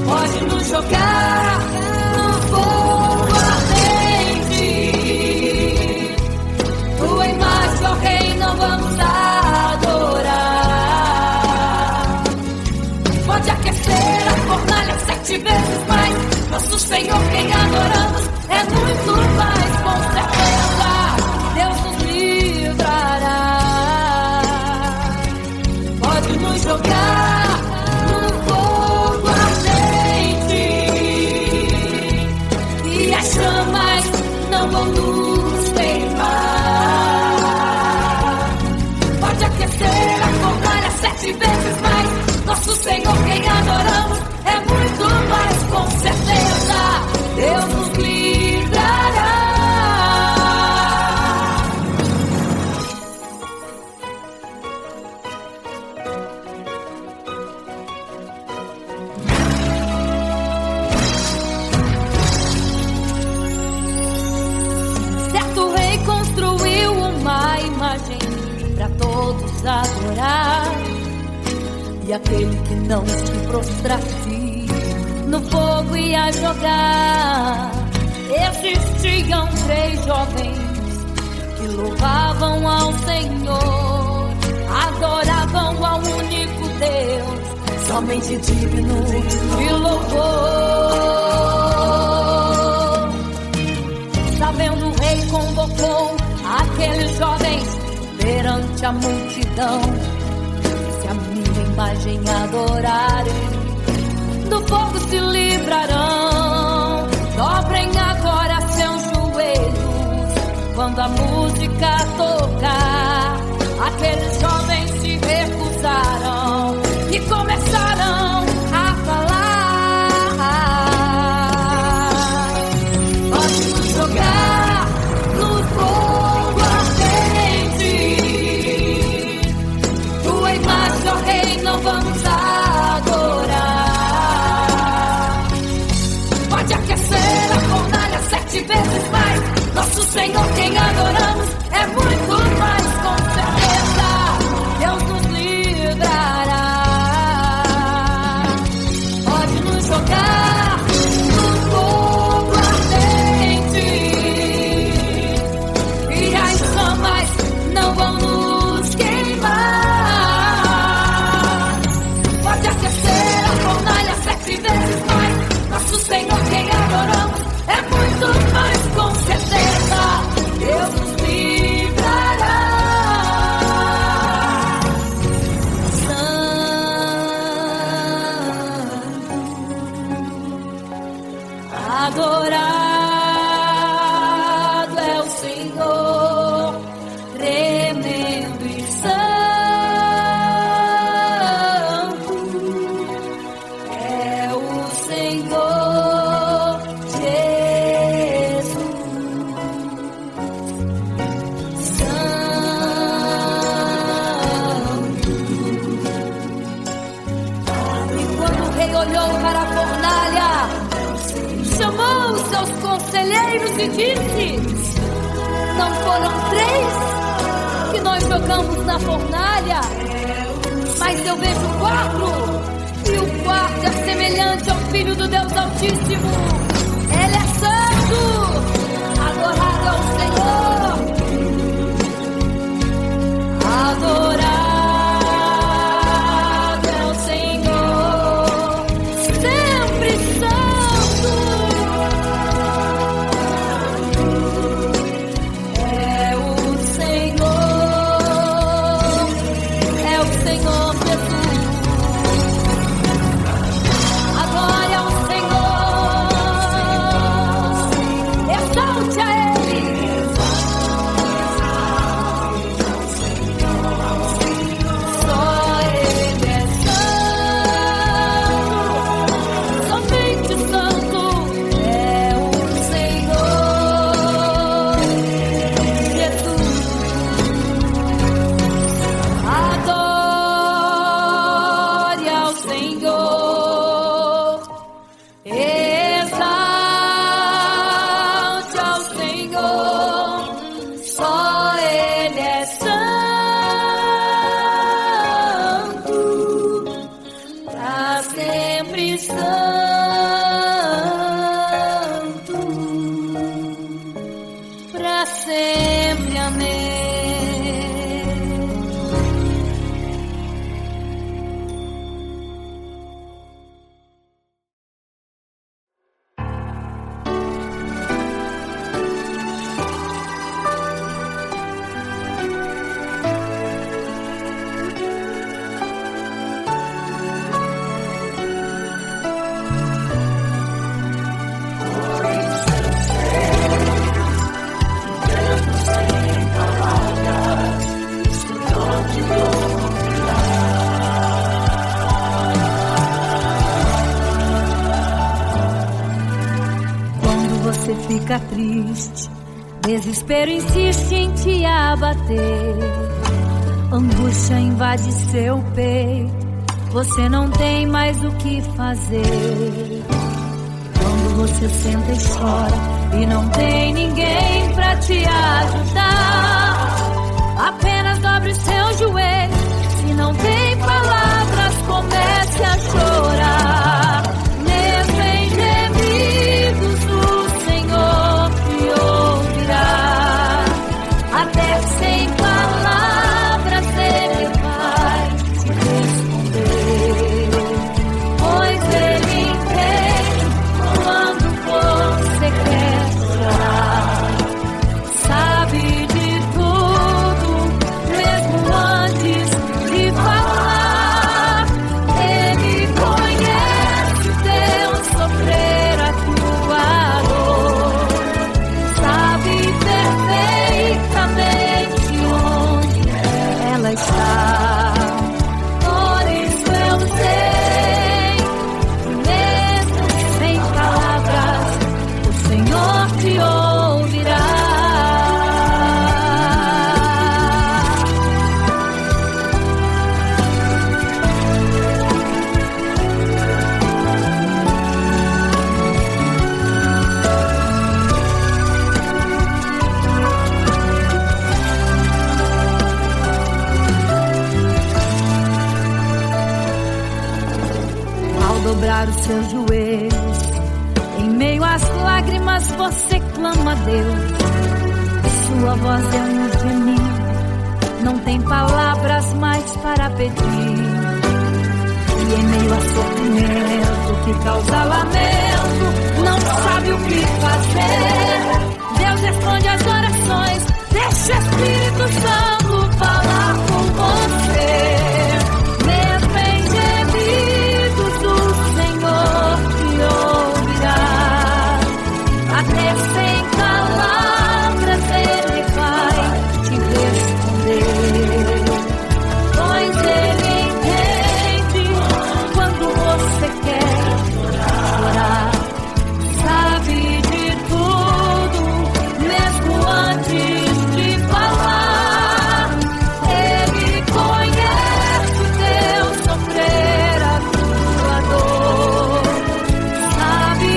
Pode nos jogar no fogo ardente, tua imagem, ó Rei, não vamos adorar. Pode aquecer a fornalha 7 vezes mais, nosso Senhor quem adoramos é muito mais, com certeza Deus nos livrará. Pode nos jogar no fogo ardente e as chamas não vão nos queimar. Pode aquecer a fornalha 7 vezes mais, nosso Senhor quem adoramos é muito mais, com certeza Deus nos livrará. Certo rei construiu uma imagem para todos adorar, e aquele que não se prostrasse no fogo ia jogar. Existiam 3 jovens que louvavam ao Senhor, adoravam ao único Deus, somente digno de louvor. Sabendo, o rei convocou aqueles jovens perante a multidão. Se a minha imagem adorarem, do fogo se livrarão. Dobrem agora seus joelhos quando a música tocar. Aqueles jovens se recusaram e começaram a falar. Pode nos jogar no fogo ardente, tua imagem, ó Rei, não vamos adorar. Pode aquecer a fornalha 7 vezes mais, nosso Senhor quem adoramos é muito mais, com certeza Deus nos livrará. Pode nos jogar no fogo ardente e as chamas não vão nos queimar. Pode aquecer a fornalha 7 vezes mais, nosso Senhor quem adoramos é muito mais, com certeza Deus nos livrará. Santo, adorado é o Senhor, tremendo e santo é o Senhor Jesus. E quando o rei olhou para a fornalha, chamou os seus conselheiros e disse: não foram 3 que nós jogamos na fornalha, mas eu vejo 4, e o quarto é semelhante ao Filho do Deus Altíssimo. Ele é santo, adorado ao Senhor, adorado é o Senhor, sempre santo. É o Senhor Jesus. A glória ao Senhor, exalte a Ele. fica triste, desespero insiste em te abater, angústia invade seu peito, você não tem mais o que fazer. Quando você senta e chora e não tem ninguém pra te ajudar, apenas dobre seu joelho. Se não tem palavras, comece a chorar. Mesmo em gemidos, o Senhor te ouvirá. Até sem palavras Ele vai te responder, pois Ele entende quando você quer chorar. Sabe de tudo, mesmo antes de falar. Ele conhece o teu sofrer, a tua dor. Sabe perfeitamente onde ela está. Por isso eu sei, mesmo sem palavras, o Senhor te ouvirá. Ao dobrar os seus joelhos, em meio às lágrimas você clama a Deus. Sua voz é um gemido, não tem palavras mais para pedir. E em meio a sofrimento que causa lamento, não sabe o que fazer. Deus responde às orações, deixa o Espírito Santo falar com você. Mesmo em gemidos, o Senhor te ouvirá. Até sem palavras Ele vai te responder, pois Ele entende quando você quer chorar. Sabe de tudo, mesmo antes de falar. Ele conhece o teu sofrer, a tua dor. Sabe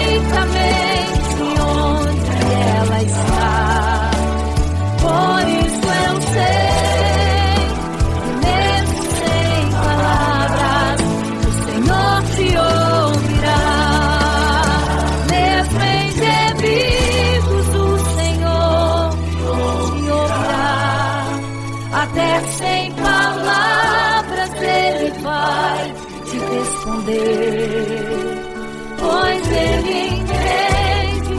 perfeitamente onde ela está. Por isso eu sei, mesmo sem palavras, o Senhor te ouvirá. Mesmo em gemidos, o Senhor te ouvirá. Até sem palavras Ele vai te responder, pois Ele entende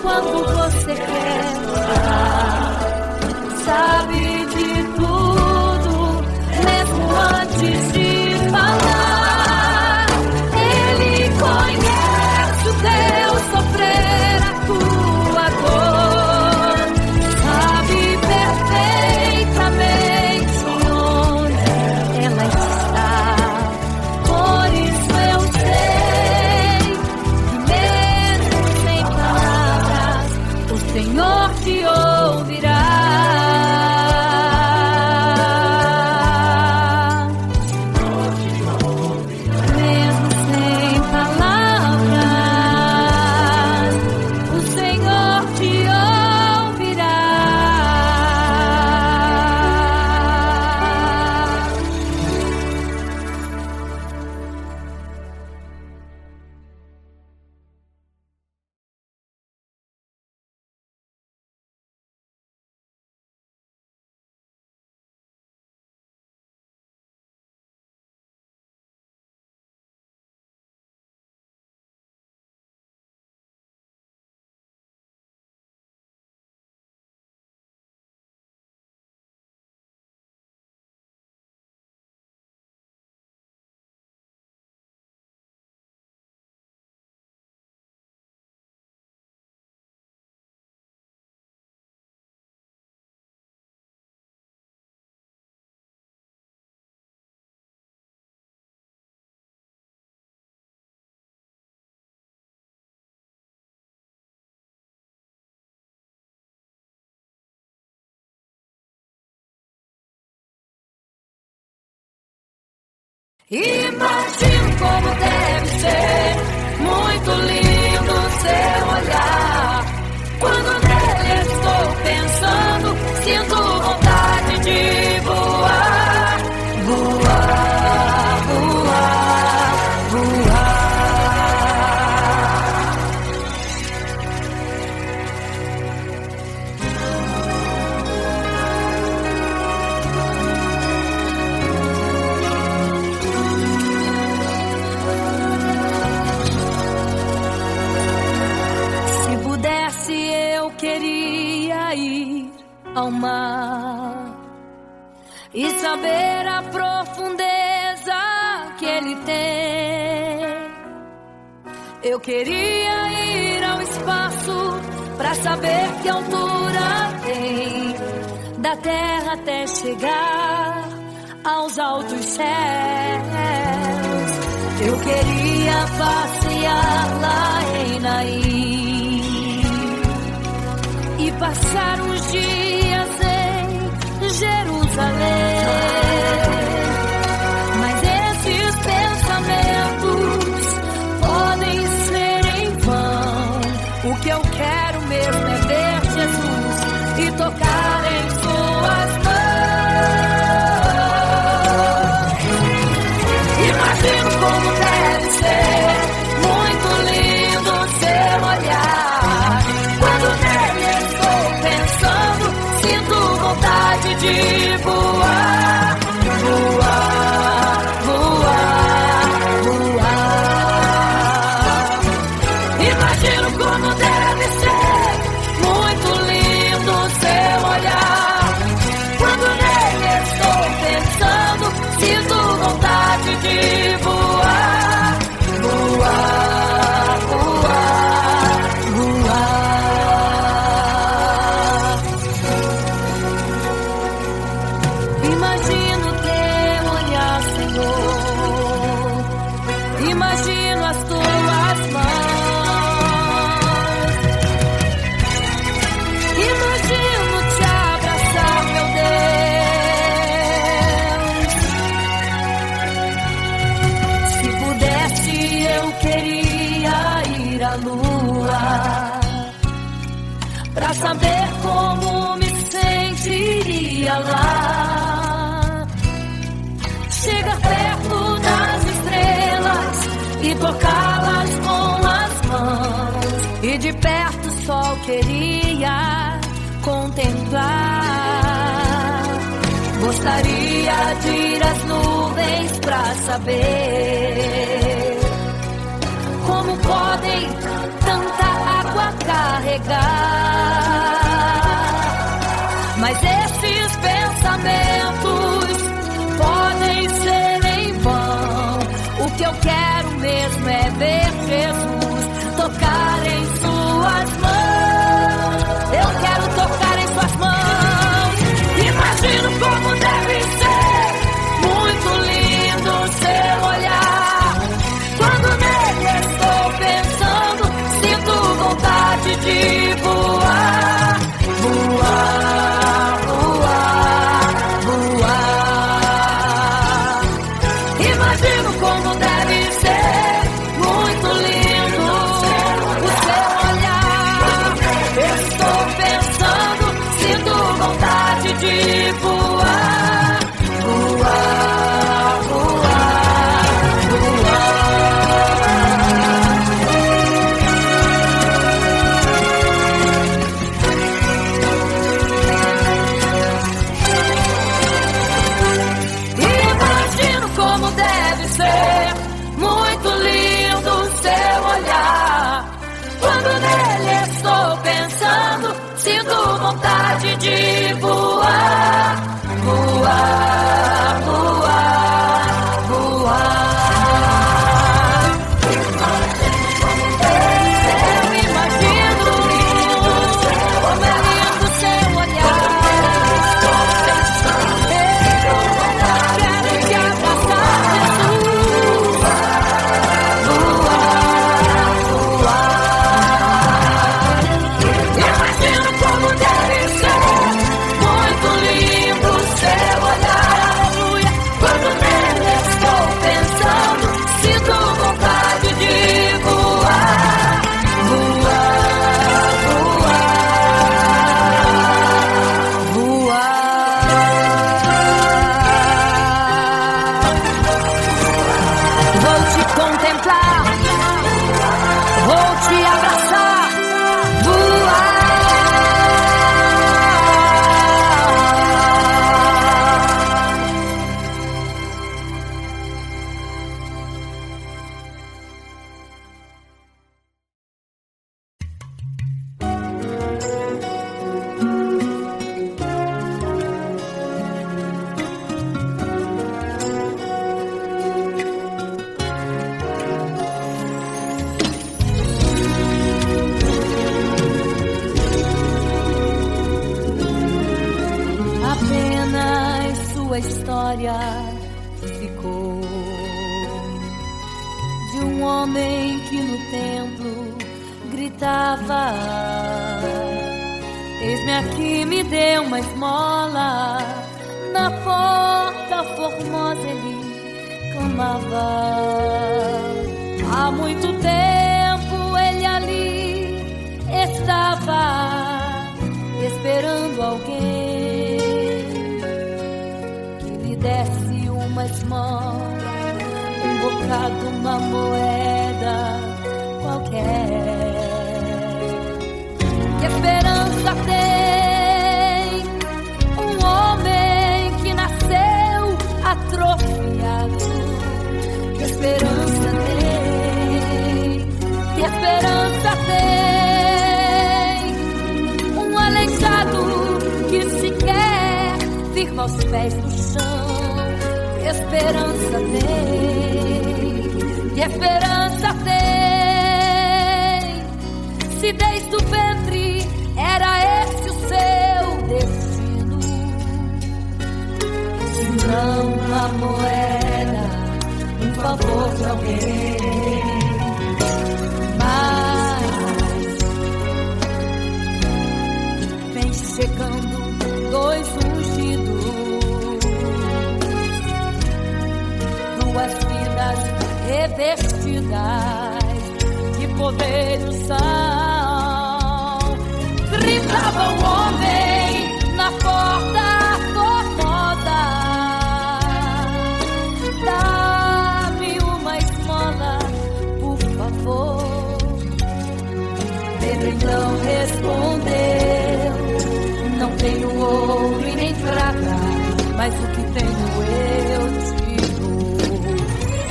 quando você quer chorar. Sabe de tudo, mesmo antes de falar. Ele conhece o teu sofrer, a tua dor. Sabe perfeitamente onde ela está. Por isso eu sei, mesmo sem palavras, o Senhor te ouvirá. Imagino como deve ser muito lindo seu olhar. Quando nele estou pensando, sinto vontade de voar, voar, voar, voar. Se pudesse, eu queria ir ao mar e saber a profundeza que ele tem. Eu queria ir ao espaço pra saber que altura tem, da terra até chegar aos altos céus. Eu queria passear lá em Naim e passar uns dias em Jerusalém. Mas esses pensamentos podem ser em vão. O que eu quero mesmo é ver Jesus e tocar em suas mãos. Imagino como deve ser muito lindo seu olhar. Quando nele estou pensando, sinto vontade de voar, voar, voar, voar. Imagino como deve ser muito lindo seu olhar. Quando nele estou pensando, sinto vontade de voar, voar, voar, voar. Imagino teu olhar, Senhor. Imagino as tuas mãos. Imagino te abraçar, meu Deus. Se pudesse, eu queria ir à lua pra saber como me sentiria lá. Chegar perto das estrelas e tocá-las com as mãos. E de perto só queria contemplar. Gostaria de ir às nuvens pra saber como podem tanta água carregar. Mas esses pensamentos podem ser em vão. O que eu quero mesmo é ver Jesus tocar em suas mãos. Eu quero tocar em suas mãos. Imagino como deve ser muito lindo seu olhar. Quando nele estou pensando, sinto vontade de voar, voar, voar, voar. Imagino como deve ser muito lindo o seu olhar. Estou pensando, sinto vontade de voar, voar, voar, imagino como deve ser muito lindo o seu olhar. Quando nele estou pensando, sinto vontade de voar, voar, voar, voar. Eu imagino como é lindo o seu olhar. Quero te abraçar, Jesus. Voar, voar. Imagino como deve ser sua história ficou de um homem que no templo gritava: eis-me aqui, me dê uma esmola. Na porta formosa ele clamava. Há muito tempo ele ali estava esperando alguém que lhe desse uma esmola, um bocado, uma moeda qualquer. Que esperança tem um homem que nasceu atrofiado? Que esperança tem? Que esperança tem um aleijado que sequer firma os pés no chão? Que esperança tem? Que esperança tem? Se desde o ventre era esse o seu destino, se não uma moeda, um favor de alguém. Mas vem chegando dois ungidos, duas vidas revestidas de poder e unção. Gritava o homem na porta formosa: dá-me uma esmola, por favor. Pedro então respondeu: não tenho ouro e nem prata, mas o que tenho eu te dou.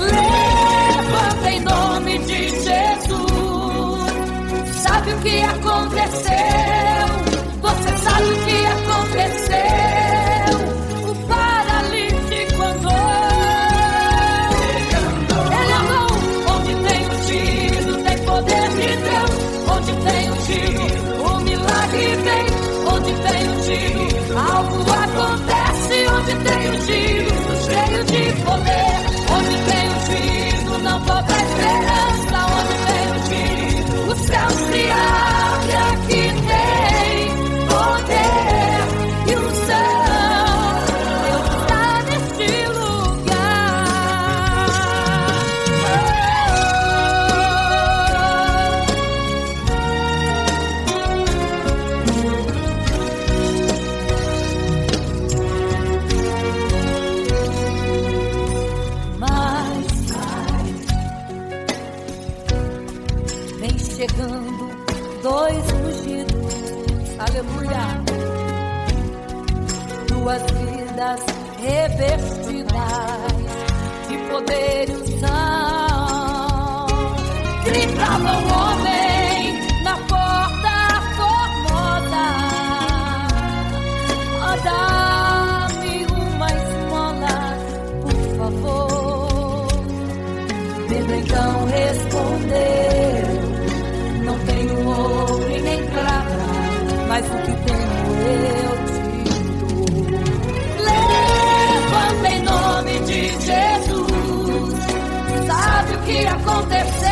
Levanta em nome de Jesus. Sabe o que aconteceu? Você sabe o que aconteceu? O paralítico andou. Ele andou onde tem ungido, tem poder de Deus. Onde tem ungido, o milagre vem. Onde tem ungido, algo acontece. Onde tem ungido, cheio de poder. Onde tem ungido, não falta esperança. Onde tem ungido, o céu se abre. Aqui tem poder e unção. Deus está neste lugar. Mas vem chegando dois ungidos, aleluia, duas vidas revestidas de poder e unção. Gritava o homem na porta formosa: oh, dá-me uma esmola, por favor. Pedro então respondeu: não tenho ouro e nem prata, mas o que tenho eu te dou. Levanta em nome de Jesus. Sabe o que aconteceu?